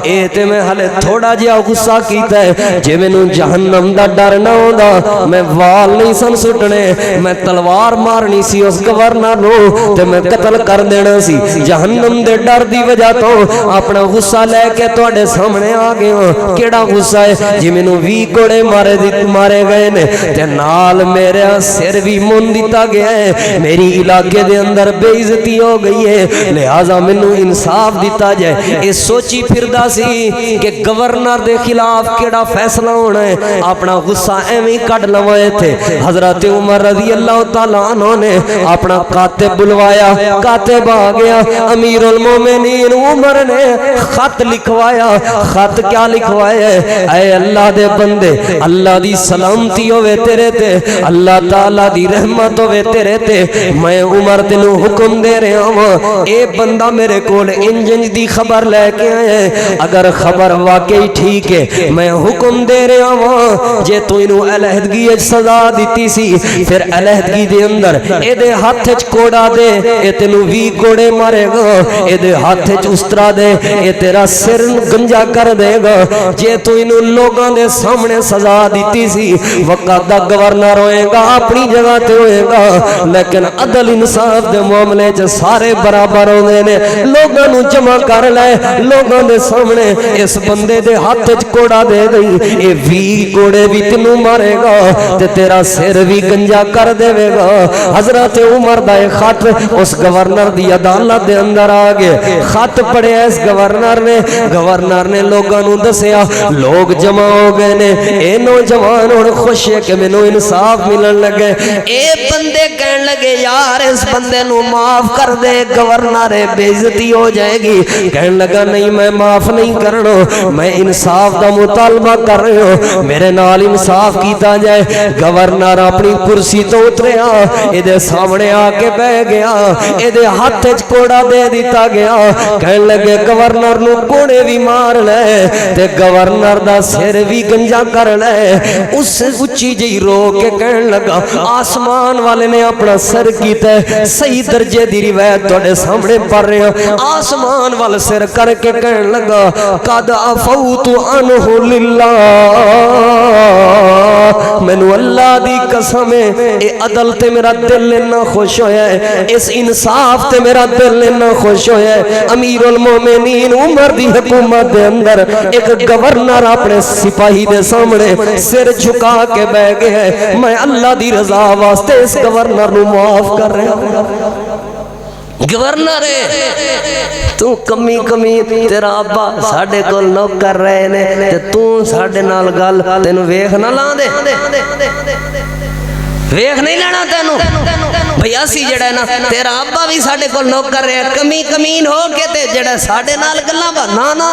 اے تے میں ہلے تھوڑا جہا غصہ کیتا ہے جے مینوں جہنم دا ڈر نہ ہوندا میں وال نہیں سن سٹنے میں تلوار مارنی سی اس گورنر نو تے میں قتل کر دینا سی جہنم دے ڈر دی وجہ تو اپنا غصہ لے کے تواڈے سامنے آ گیا کیڑا غصہ ہے جے مینوں 20 کوڑے مارے گئے نے تے نال میرا سر بھی مون دتا گیا ہے میری علاقے دے اندر بے عزتی ہو گئی ہے لہذا مینوں انصاف دیتا جائے اے سوچی پھردا سی کہ گورنر دے خلاف کیڑا فیصلہ ہونا ہے اپنا غصہ ایویں کڈ لوائے تھے حضرت عمر رضی اللہ تعالیٰ عنہ نے اپنا کاتب بلوایا کاتب آ گیا امیر المومنین عمر نے خط لکھوایا خط کیا لکھوایا اے اللہ دے بندے اللہ دی سلامتی ہوئے تیرے تے اللہ تعالیٰ دی رحمت ہوئے تیرے تے میں عمر تینوں حکم دے رہا ہوں اے بندہ میرے کول انجنج دی خبر لے کے آئے اگر خبر واقعی ٹھیک ہے میں حکم دے رہا ہوں جے تو انہوں علیحدگی سزا دیتی سی پھر علیحدگی دے اندر اے دے ہاتھ کوڑا دے اے تینوں 20 کوڑے مارے گا اے دے ہاتھ استرا دے اے تیرا سر گنجا کر دے گا جے تو انہوں لوگاں دے سامنے سزا دیتی سی وقت دا گورنر ہوئے گا اپنی جگہ تے ہوئے گا لیکن عدل انصاف دے معاملے چ سارے برابر ہوندے نے لوگاں نو جمع کر لے لوگاں دے سامنے اس بندے دے ہاتھ وچ کوڑا دے دئی اے 20 کوڑے بھی تینوں مارے گا تے تیرا سر بھی گنجا کر دے گا حضرت عمر دا ایک خط اس گورنر دی عدالت دے اندر آ گئے خط پڑھیا اس گورنر نے لوگاں نو دسیا لوگ جمع ہو گئے نے اے نوجوان ہن خوش ہے کہ مینوں انصاف ملن لگے اے بندے کہن لگے یار اس بندے نو معاف کر دے گورنر بے عزتی ہو جائے گی کہن لگا نہیں میں معاف نہیں کرنا میں انصاف دا مطالبہ کر رہا ہوں میرے نال انصاف کیتا جائے گورنر اپنی کرسی تو اتریا اے دے سامنے آ کے بیٹھ گیا اے دے ہاتھ وچ کوڑا دے دیتا گیا کہن لگے گورنر نو کوڑے بھی مار لے تے گورنر دا سر بھی گنجا کر لے اس اچھی جی رو کے کہن لگا آسمان والے نے اپنا سر کیتا ہے صحیح درجے دی روایت تواڈے سامنے پڑھ رہے ہیں آسمان وال سر کر کے کہن لگا قد عفوت عنہ للہ مینوں اللہ دی قسم ہے اے عدل تے میرا دل اتنا خوش ہویا ہے اس انصاف تے میرا دل اتنا خوش ہویا ہے امیر المومنین عمر دی حکومت دے اندر ایک گورنر اپنے سپاہی دے سامنے سر جھکا کے بیٹھ گیا ہے میں اللہ دی رضا واسطے اس گورنر نو معاف کر رہا ہوں گورنر تو کمی تیرا ابا ساڈے کول نوکر رہے نے تے تو ساڈے نال گل تینوں ویکھ نہ لاں دے ویکھ نہیں لینا تینوں بھئی اسی جڑا نا تیرا ابا بھی ساڈے کول نوکر رہے کمین ہو کے تے جڑا ساڈے نال گلاں نا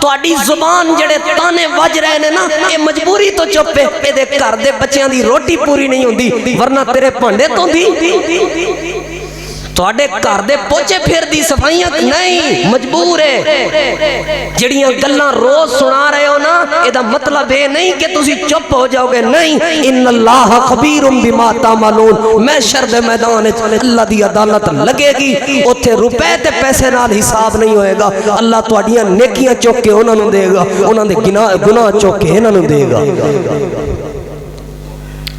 ਤੁਹਾਡੀ ਜ਼ੁਬਾਨ ਜਿਹੜੇ ਤਾਨੇ ਵੱਜ ਰਹੇ ਨੇ ਨਾ ਇਹ ਮਜਬੂਰੀ ਤੋਂ ਚੁੱਪ ਹੈ ਇਹਦੇ ਘਰ ਦੇ ਬੱਚਿਆਂ ਦੀ ਰੋਟੀ ਪੂਰੀ ਨਹੀਂ ਹੁੰਦੀ ਵਰਨਾ ਤੇਰੇ ਭਾਂਡੇ ਧੋਂਦੀ ਤੁਹਾਡੇ ਘਰ ਦੇ ਪੋਚੇ ਫੇਰਦੀ ਸਫਾਈਆਂ ਨਹੀਂ ਮਜਬੂਰ ਹੈ ਜਿਹੜੀਆਂ ਗੱਲਾਂ ਰੋਜ਼ ਸੁਣਾ ਰਹੇ ਹੋ ਨਾ ਇਹਦਾ ਮਤਲਬ ਇਹ ਨਹੀਂ ਕਿ ਤੁਸੀਂ ਚੁੱਪ ਹੋ ਜਾਓਗੇ ਨਹੀਂ ਇਨ ਅੱਲਾਹ ਖਬੀਰੁਮ ਬਿਮਾ ਤਾਮਲੂਨ ਮੈਸ਼ਰ ਦੇ ਮੈਦਾਨ ਵਿੱਚ ਅੱਲਾਹ ਦੀ ਅਦਾਲਤ ਲੱਗੇਗੀ ਉੱਥੇ ਰੁਪਏ ਤੇ ਪੈਸੇ ਨਾਲ ਹਿਸਾਬ ਨਹੀਂ ਹੋਏਗਾ ਅੱਲਾਹ ਤੁਹਾਡੀਆਂ ਨੇਕੀਆਂ ਚੁੱਕ ਕੇ ਉਹਨਾਂ ਨੂੰ ਦੇਗਾ ਉਹਨਾਂ ਦੇ ਗੁਨਾਹ ਚੁੱਕ ਕੇ ਇਹਨਾਂ ਨੂੰ ਦੇਗਾ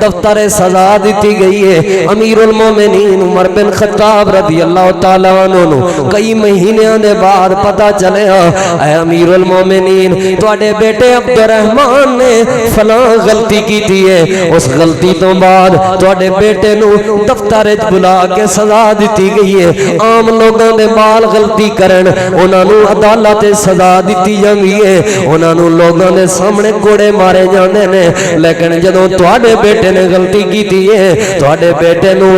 دفتر سزا دیتی گئی ہے امیر المومنین عمر بن خطاب رضی اللہ تعالیٰ عنہ کئی مہینوں دے بعد پتہ چلے اے امیر المومنین تواڈے بیٹے عبد الرحمن نے فلاں غلطی کی تھی ہے اس غلطی تو بعد تواڈے بیٹے نو دفتر وچ بلا کے سزا دیتی گئی ہے عام لوگوں دے بال غلطی کرن انہاں نو عدالت سزا دیتی جاندی ہے انہاں نو لوگوں دے سامنے کوڑے مارے جاندے نے لیکن جدوں تواڈے بیٹے نے غلطی کیتی ہے تواڈے بیٹے نو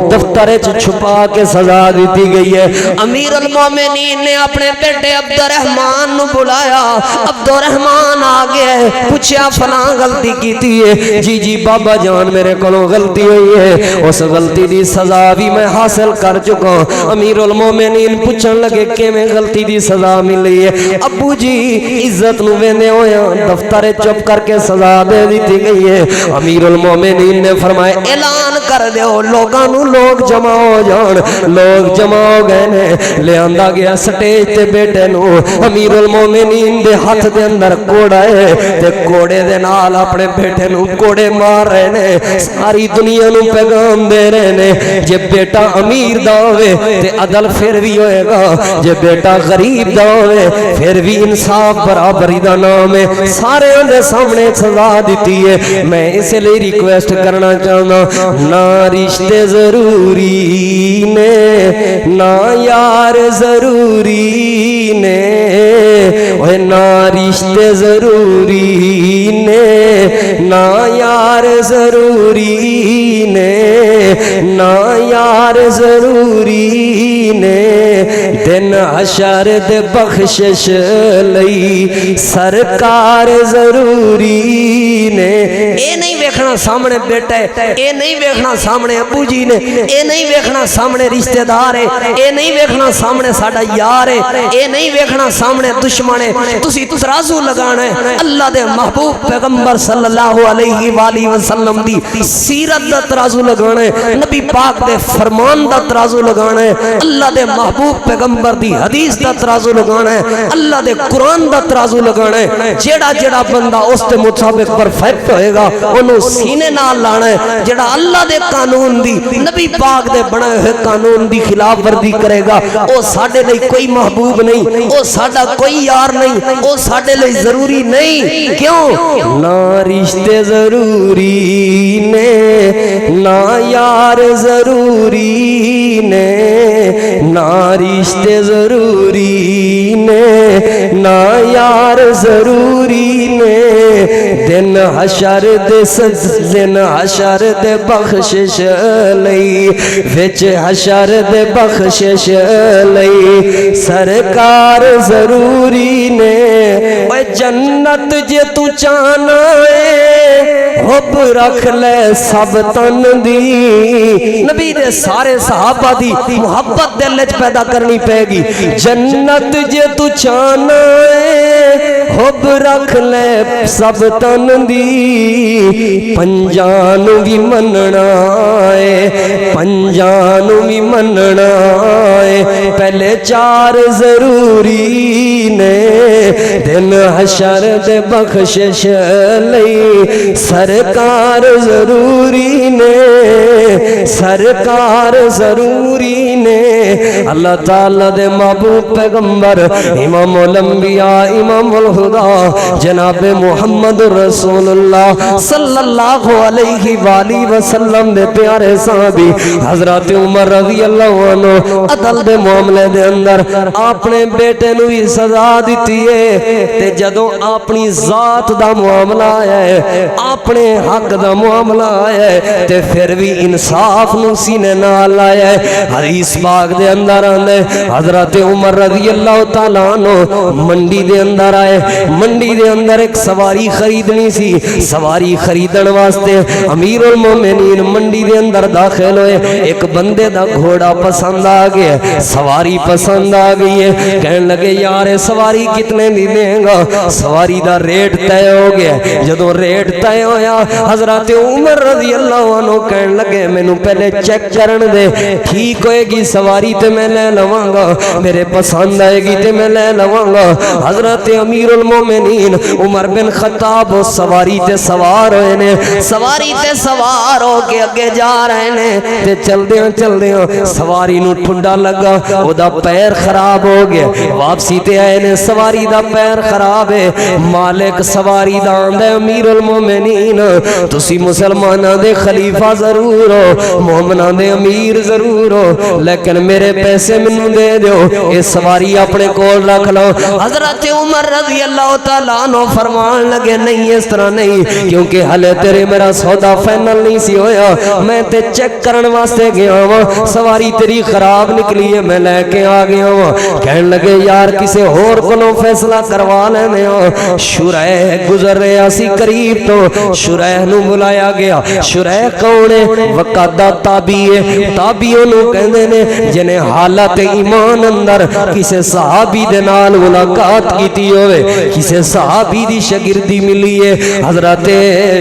دفتر وچ چھپا کے سزا دیتی گئی ہے امیر المومنین نے اپنے بیٹے عبد الرحمن نو بلایا عبد الرحمن آ گیا پوچھا فلاں غلطی کیتی ہے جی جی بابا جان میرے کولوں غلطی ہوئی ہے اس غلطی دی سزا بھی میں حاصل کر چکا امیر المومنین پوچھن لگے کیویں غلطی دی سزا ملی ہے ابو جی عزت نو ویندے ہویا دفتر چپ کر کے سزا دے دیتی گئی ہے امیر المومنین نے فرمایا اعلان کر دیو لوگاں نو لوگ جمع ہو جان لوگ جمع ہو گئے نے لے آندا گیا سٹیج تے بیٹے نو امیر المومنین دے ہاتھ دے اندر کوڑا ہے تے کوڑے دے نال اپنے بیٹے نو کوڑے مار رہے نے ساری دنیا نو پیغام دے رہے نے جے بیٹا امیر دا ہوئے تے عدل پھر بھی ہوئے گا جے بیٹا غریب دا ہوئے پھر بھی انصاف برابری دا نام ہے سارے دے سامنے سزا دیتی ہے میں اس لیے ریکویسٹ کرنا چاہنا نہ رشتے ضروری نے نہ یار ضروری نے اوہ نہ رشتے ضروری نے نہ یار ضروری نے نہ یار ضروری نے دن حشر دے بخشش لئی سرکار ضروری نے اے نہیں ویکھنا سامنے بیٹا ہے اے نہیں ویکھنا سامنے ابو جی نے اے نہیں ویکھنا سامنے رشتہ دار ہے اے نہیں ویکھنا سامنے ساڈا یار ہے اے نہیں ویکھنا سامنے دشمن ہے تسی ترازو لگانا ہے اللہ دے محبوب پیغمبر صلی اللہ علیہ وآلہ وسلم دی سیرت دا ترازو لگانا ہے نبی پاک دے فرمان دا ترازو لگانا ہے اللہ دے محبوب پیغمبر دی حدیث دا ترازو لگانا ہے اللہ دے قرآن دا ترازو لگانا ہے جیڑا جیڑا بندہ اس تے مطابق پرفیکٹ ہوئے گا انہوں سینے نال لانا ہے جیڑا اللہ دے قانون دی نبی پاک دے بڑے ہوئے قانون دی خلاف ورزی کرے گا او ساڈے لئی کوئی محبوب نہیں او ساڈا کوئی یار نہیں او ساڈے لئی ضروری نہیں کیوں نہ رشتے ضروری نے نہ یار ضروری نے نہ رشتے ضروری نے نہ یار ضروری نے دن حشر دے بخشش لئی وچ حشر دے بخشش لئی سرکار ضروری نے اوے جنت جے تو چاہنا ہے حب رکھ لے سب تن دی نبی دے سارے صحابہ دی محبت دل وچ پیدا کرنی پے گی جنت جے تو چاہنا ہے حب رکھ لے سب تن دی پنجان بھی مننا ہے پنجان بھی مننا ہے پہلے چار ضروری نے دن حشر دے بخشش لئی سرکار ضروری نے سرکار ضروری نے اللہ تعالیٰ دے محبوب پیغمبر امام الانبیاء امام الہدا جناب محمد رسول اللہ صلی اللہ علیہ وآلہ وسلم دے پیارے صحابی حضرت عمر رضی اللہ عنہ عدل دے معاملے دے اندر اپنے بیٹے نو ہی سزا دیتی ہے تے جدوں اپنی ذات دا معاملہ آیا ہے اپنے حق دا معاملہ آیا ہے تے پھر بھی انصاف نو سینے نال آیا ہے حدیث پاک دے اندر آندے حضرت عمر رضی اللہ تعالیٰ عنہ منڈی دے اندر آئے منڈی دے اندر ایک سواری خریدنی سی سواری خریدن واسطے امیر المومنین منڈی دے اندر داخل ہوئے ایک بندے دا گھوڑا پسند آ گیا سواری پسند آ گئی ہے کہنے لگے یار سواری کتنے دی دیں گا سواری دا ریٹ طے ہو گیا جدو ریٹ طے ہویا حضرت عمر رضی اللہ عنہ کہنے لگے میں نو پہلے چیک کرن دے ٹھیک ہوئے گی سواری تے میں لے لواں گا میرے پسند آئے گی تے میں لے لواں گا حضرت امیر المومنین عمر بن خطاب سواری تے سوار ہوئے نے سواری تے سوار ہو کے اگے جا رہے نے تے چل دیاں سواری نو ٹھنڈا لگا او دا پیر خراب ہو گیا واپسی تے آئے نے سواری دا پیر خراب ہے مالک سواری دا آندہ امیر المومنین تسی مسلمانہ دے خلیفہ ضرور ہو مومنہ دے امیر ضرور ہو لیکن میرے پیسے منو دے دیو اے سواری اپنے کول رکھ لو حضرت عمر رضی اللہ تعالیٰ عنہ فرمان لگے نہیں اس طرح نہیں کیونکہ حلے تیرے میرا سودا فائنل نہیں سی ہویا میں تے چیک کرن واسطے گیا ہوں سواری تیری خراب نکلی ہے میں لے کے آ گیا ہوں کہن لگے یار کسے اور کلوں فیصلہ کروا لینے ہوں شریح گزر رہے اسی قریب تو شریح نو بلایا گیا شریح کونے وقادہ تابعیوں نو کہندے نے جنہیں حالت ایمان اندر کسے صحابی دے نال ملاقات کیتی ہوئے کسے صحابی دی شگردی ملی ہے حضرت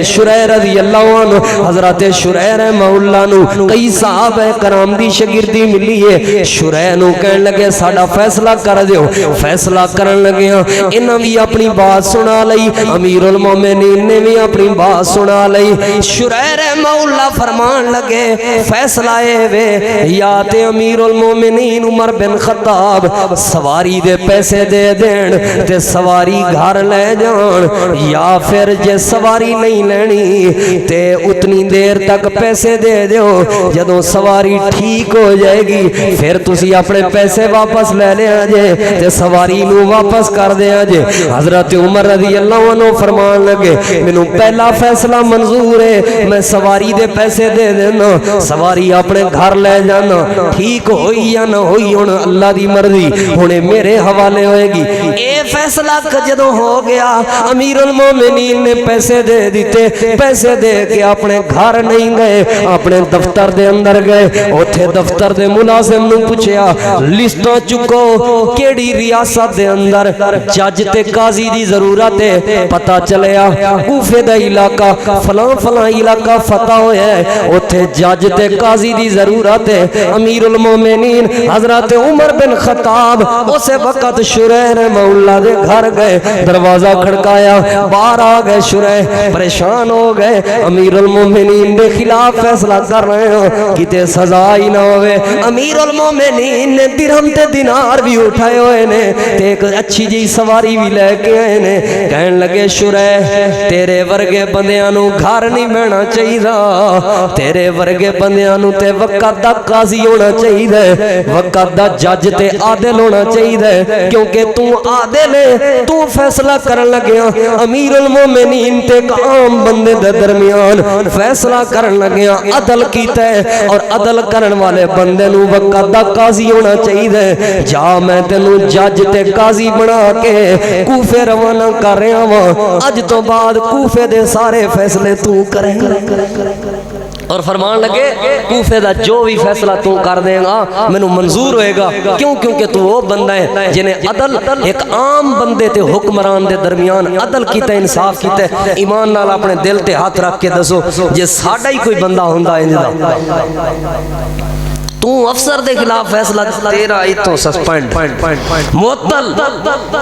شریح رضی اللہ عنہ حضرت شریح رحمہ اللہ نو کئی صحابہ کرام دی شگردی ملی ہے شریح نو کہن لگے ساڑا فیصلہ کر دیو فیصلہ کرن لگے انہاں بھی اپنی بات سنا لئی امیر المومنین نے بھی اپنی بات سنا لئی شریح رحمہ اللہ فرمان لگے فیصلہ اے وے یا تے امیر المومنین عمر بن خطاب سواری دے پیسے دے دین تے سواری گھر لے جان یا پھر جے سواری نہیں لینی تے اتنی دیر تک پیسے دے دیو جدوں سواری ٹھیک ہو جائے گی پھر تسی اپنے پیسے واپس لے لے آجے تے سواری نو واپس کر دے آجے حضرت عمر رضی اللہ عنہ فرمان لگے منو پہلا فیصلہ منظور ہے میں سواری دے پیسے دے دینا سواری اپنے گھر لے جانا ٹھیک ہوئی یا نہ ہوئی ہون اللہ دی مرضی ہونے میرے حوالے ہوئے گی اے فیصلہ جدوں ہو گیا امیر المومنین نے پیسے دے دیتے پیسے دے کے اپنے گھر نہیں گئے اپنے دفتر دے اندر گئے اوتھے دفتر دے ملازم نو پوچھیا لسٹاں چکو کیڑی ریاست دے اندر جج تے قاضی دی ضرورت ہے پتہ چلیا کوفے دا علاقہ فلاں فلاں علاقہ فتح ہویا ہے اوتھے جج تے قاضی دی ضرورت ہے امیر المومنین حضرت عمر بن خطاب اسے وقت شریح رحمہ اللہ دے گھر گئے دروازہ کھڑکایا باہر آ گئے شریح پریشان ہو گئے امیر المومنین دے خلاف فیصلہ کر رہے ہو کتے سزا ہی نہ ہوئے امیر المومنین نے درہم تے دینار بھی اٹھائے ہوئے نے ایک اچھی جی سواری بھی لے کے آئے نے کہن لگے شریح تیرے ورگے بندیاں نو گھر نہیں بہنا چاہیے تیرے ورگے بندیاں نو تے وقت دا قاضی ہونا چاہیے وقت دا جج تے عادل ہونا چاہیے کیونکہ تو عادل ہے تو فیصلہ کرن لگیا امیر المومنین تے ایک عام بندے دے درمیان فیصلہ کرن لگیا عدل کیتا ہے اور عدل کرن والے بندے نو وقت دا قاضی ہونا چاہیے جا میں تینو جج تے قاضی بنا کے کوفے روانہ کر رہا ہوں اج تو بعد کوفے دے سارے فیصلے تو کریں اور فرمان لگے کوفے دا جو بھی فیصلہ تو کر دیں گا میں نو منظور ہوئے گا کیوں کیونکہ تو وہ بندہ ہے جنہیں عدل ایک عام بندے تے حکمران دے درمیان عدل کیتا ہے انصاف کیتا ہے ایمان نال اپنے دل تے ہاتھ رکھ کے دسو جے ساڑا ہی کوئی بندہ ہوندہ ہے انجدہ تو افسر دے خلاف فیصلہ تیرا ہی تو سسپینڈ معطل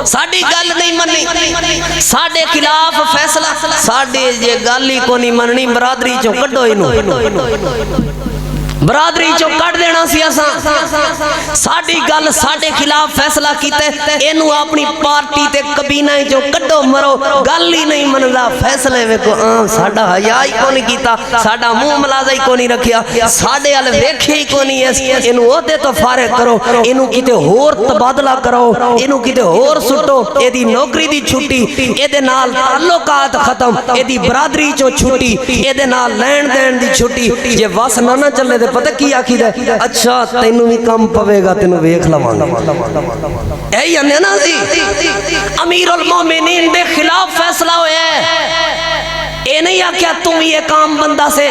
ساڑی گل نہیں منی ساڑے خلاف فیصلہ ساڑے جے گالی کو نہیں مننی برادری چو کڈو انو برادری چو کٹ دینا سیاساں ساڑی گل ساڑے خلاف فیصلہ کیتے اینو اپنی پارٹی تے کبینہ جو کڈو مرو گل ہی نہیں منلا فیصلے میں کو ساڑا حیائی کو نہیں کیتا ساڑا منہ ملازائی کو نہیں رکھیا ساڑے علی ویکھی کو نہیں ہے اینو ہوتے تو فارغ کرو اینو کیتے ہور تبادلہ کرو اینو کیتے ہور سٹو اے دی نوکری دی چھٹی اے دے نال تعلقات ختم اے دی برادری چو چھٹی اے دے نال لین دین دی چھٹی جے واس نہ چلے دے پتہ کی آخی دے اچھا تینوں بھی کم پوے گا تینوں ویکھ لواں اے اندے نا جی امیر المومنین دے خلاف فیصلہ ہویا ہے اے نہیں آکھیا تم یہ کام بندہ سے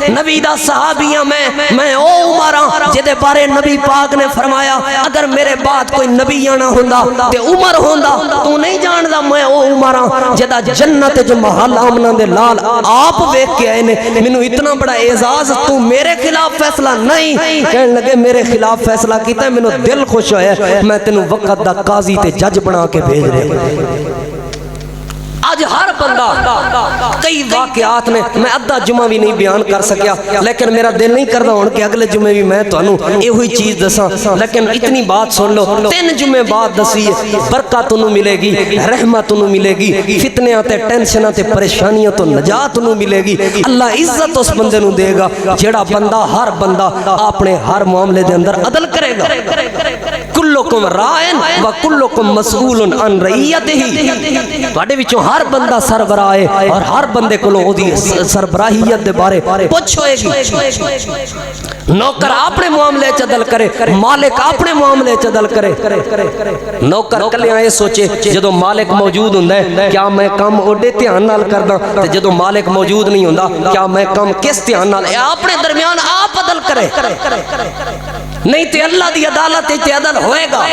نبی دا صحابیاں میں او عمرہ جدے بارے نبی پاک نے فرمایا اگر میرے بعد کوئی نبی آنا ہوندہ تے عمر ہوندہ تو نہیں جاندہ میں او عمرہ جدہ جنت جو محل آمنہ دے لال آپ ویک کے آئے نے منو اتنا بڑا اعزاز تو میرے خلاف فیصلہ نہیں کہنے لگے میرے خلاف فیصلہ کیتا ہے منو دل خوش ہوئے میں تینوں وقت دا قاضی تے جج بنا کے بھیج رہے اج ہر بندہ کئی واقعات نے میں ادھا جمعہ بھی نہیں بیان کر سکیا لیکن میرا دل نہیں کرتا ہوں کہ اگلے جمعے بھی میں تانوں یہ ہوئی چیز دساں لیکن اتنی بات سن لو 3 جمعے بعد دسی برکت تانوں ملے گی رحمت تانوں ملے گی فتنیاں تے ٹینشناں تے پریشانیاں تو نجات تانوں ملے گی اللہ عزت اس بندے نوں دے گا جیڑا بندہ ہر بندہ اپنے ہر معاملے دے اندر عدل کرے گا کلکم رائن و کلکم مسئول عن رعیتہ تواڈے وچوں ہر بندہ سربراہ ہے اور ہر بندے کولوں اودی سربراہیت دے بارے پوچھ ہوئے گی نوکر اپنے معاملے چ عدل کرے مالک اپنے معاملے چ عدل کرے نوکر کلیاں یہ سوچے جدوں مالک موجود ہوندا ہے کیا میں کام اوڈے دھیان نال کردا تے جدوں مالک موجود نہیں ہوندا کیا میں کام کس دھیان نال اپنے درمیان آپ عدل کرے نہیں تے اللہ دی عدالت تے عدل ہوئے گا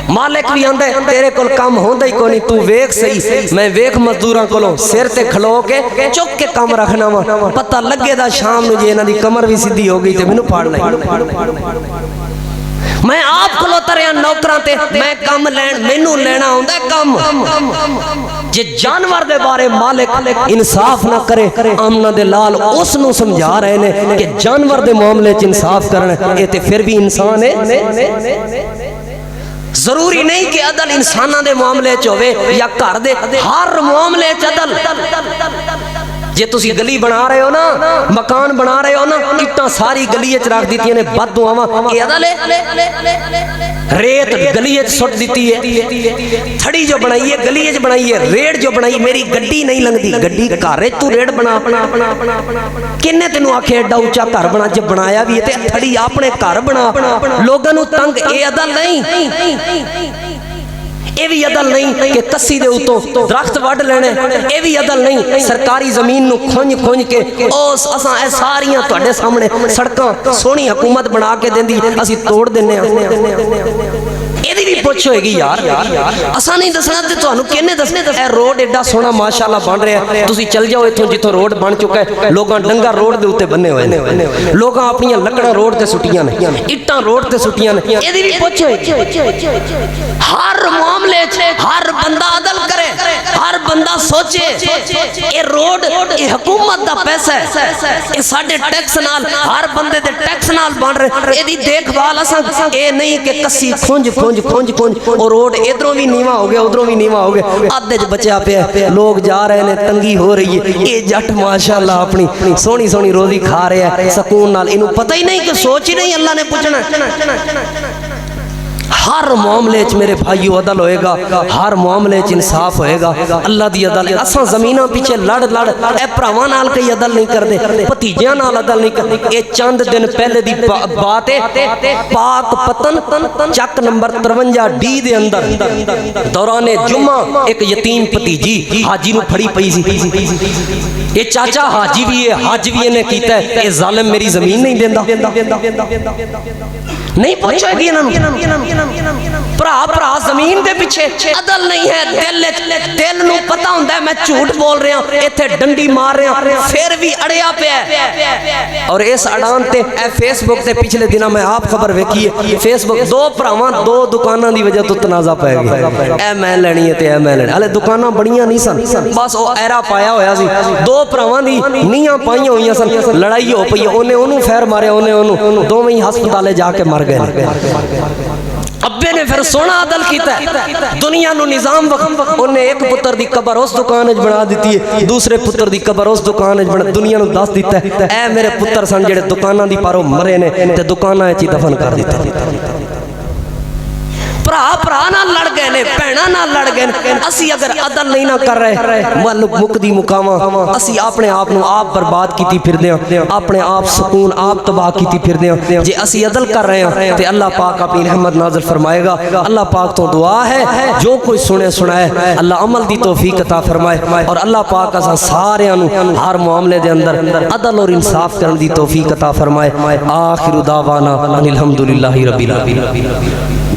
مالک بھی آندا ہے تیرے کول کام ہوندا ہی کوئی نہیں تو ویکھ صحیح میں ویکھ مزدوراں کولوں سر تے کھلو کے چک کے کام رکھنا وا پتہ لگے دا شام نو جے انہاں دی کمر بھی سیدھی ہو گئی تے مینوں پھاڑ لے میں آپ کولوں تریاں نوکراں تے میں کم لین مینوں لینا ہوندا ہے کم جے جانور دے بارے مالک انصاف نہ کرے آمنہ دے لال اس نو سمجھا رہے نے کہ جانور دے معاملے چ انصاف کرنا یہ تے پھر بھی انسان ہے ضروری نہیں کہ عدل انسانہ دے معاملے چ ہوے یا گھر دے ہر معاملے چ عدل جے تسی گلی بنا رہے ہو نا مکان بنا رہے ہو نا اٹاں ساری گلی وچ رکھ دتیاں نے بد دعاواں یہ عدل ہے ریت گلی وچ سٹ دتی ہے تھڑی جو بنائی ہے گلی وچ بنائی ہے ریڑ جو بنائی میری گڈی نہیں لنگدی گڈی گھر تو ریڑ بنا کنے تینوں آکھے ایڈا اونچا گھر بنا جے بنایا بھی ہے تے تھڑی اپنے گھر بنا لوگاں نوں تنگ اے عدل نہیں اے بھی عدل نہیں کہ کسی دے اوتوں درخت وڈ لینے اے بھی عدل نہیں سرکاری زمین نو کھونج کھونج کے اس اساں اے ساریاں تواڈے سامنے سڑکاں سونی حکومت بنا کے دیندی اسی توڑ دیننے اے دی بھی پوچھ ہوئے گی یار اساں نہیں دسنا تے تانوں کنے دسنے اے روڈ ایڈا سونا ماشاءاللہ بن رہا ہے تسی چل جاؤ ایتھوں جتھوں روڈ بن چکا ہے لوگاں ڈنگا روڈ دے اوتے بننے ہوئے نے لوگاں اپنی لکڑاں روڈ تے سٹیاں نے اٹاں روڈ تے سٹیاں نے اے دی بھی پوچھ ہوئے ہر معاملے ہر بندہ عدل کرے ہر بندہ سوچے اے روڈ اے حکومت دا پیسہ ہے اے ساڈے ٹیکس نال ہر بندے دے ٹیکس نال بن رہے اے دی دیکھ بھال اساں اے نہیں کہ کسی کھونج اور روڈ ادھروں بھی نیواں ہو گیا ادھروں بھی نیواں ہو گیا آدھے چ بچیا پیا لوگ جا رہے نے تنگی ہو رہی ہے اے جٹ ماشاءاللہ اپنی سونی سونی روزی کھا رہا ہے سکون نال اینوں پتہ ہی نہیں کہ سوچ ہی نہیں اللہ نے پوچھنا ہر معاملے چ میرے بھائیو عدل ہوئے گا ہر معاملے چ انصاف ہوئے گا اللہ دی عدل اساں زمیناں پیچھے لڑ اے بھراواں نال کئی عدل نہیں کردے بھتیجیاں نال عدل نہیں کردے اے چند دن پہلے دی بات ہے پاک پتن چک نمبر 53 ڈی دے اندر دوران جمعہ ایک یتیم بھتیجی حاجی نو پھڑی پئی سی اے چاچا حاجی بھی ہے حج بھی نے کیتا ہے اے ظالم میری زمین نہیں دیندا نہیں پوچھے گی پرا زمین دے پیچھے عدل نہیں ہے دل نو پتہ ہوندا ہے میں جھوٹ بول رہا ہوں ایتھے ڈنڈی مار رہا ہوں پھر بھی اڑیا پیا ہے اور اس اڑان تے اے فیس بک تے پچھلے دنوں میں آپ خبر ویکھی ہے فیس بک دو بھراواں دو دکاناں دی وجہ تو تنازع پے گیا اے میں لینی ہے تے اے میں لینی ہلے دکاناں بڑیاں نہیں سن بس او ایرا پایا ہویا سی دو بھراواں دی نیاں پائیاں ہوئیاں سن لڑائی ہو پئی اونے اونوں فیر ماریا اونے اونوں دوویں ہی ہسپتالے جا کے مر گئے ابے نے پھر سونا عدل کیتا ہے دنیا نو نظام وقت انہیں ایک پتر دی قبر اس دکان وچ بنا دیتی ہے دوسرے پتر دی قبر اس دکان وچ بنا دنیا نو دس دیتا ہے اے میرے پتر سن جڑے دکاناں دی پاروں مرے نے تے دکاناں وچ دفن کر دیتے پرا نال لڑ گئے نے بہناں نال لڑ گئے نے اسی اگر عدل نہیں نہ کر رہے مکدی مقاماں اسی اپنے آپ نو آپ برباد کیتی پھردے ہاں اپنے آپ سکون آپ تباہ کیتی پھردے ہاں جے اسی عدل کر رہے ہیں تے اللہ پاک اپنی رحمت نازل فرمائے گا اللہ پاک تو دعا ہے جو کوئی سنے سنائے اللہ عمل دی توفیق عطا فرمائے اور اللہ پاک اساں سارے نو ہر معاملے دے اندر عدل اور انصاف کرن دی توفیق عطا فرمائے آخر دعوانا ان الحمدللہ رب العالمین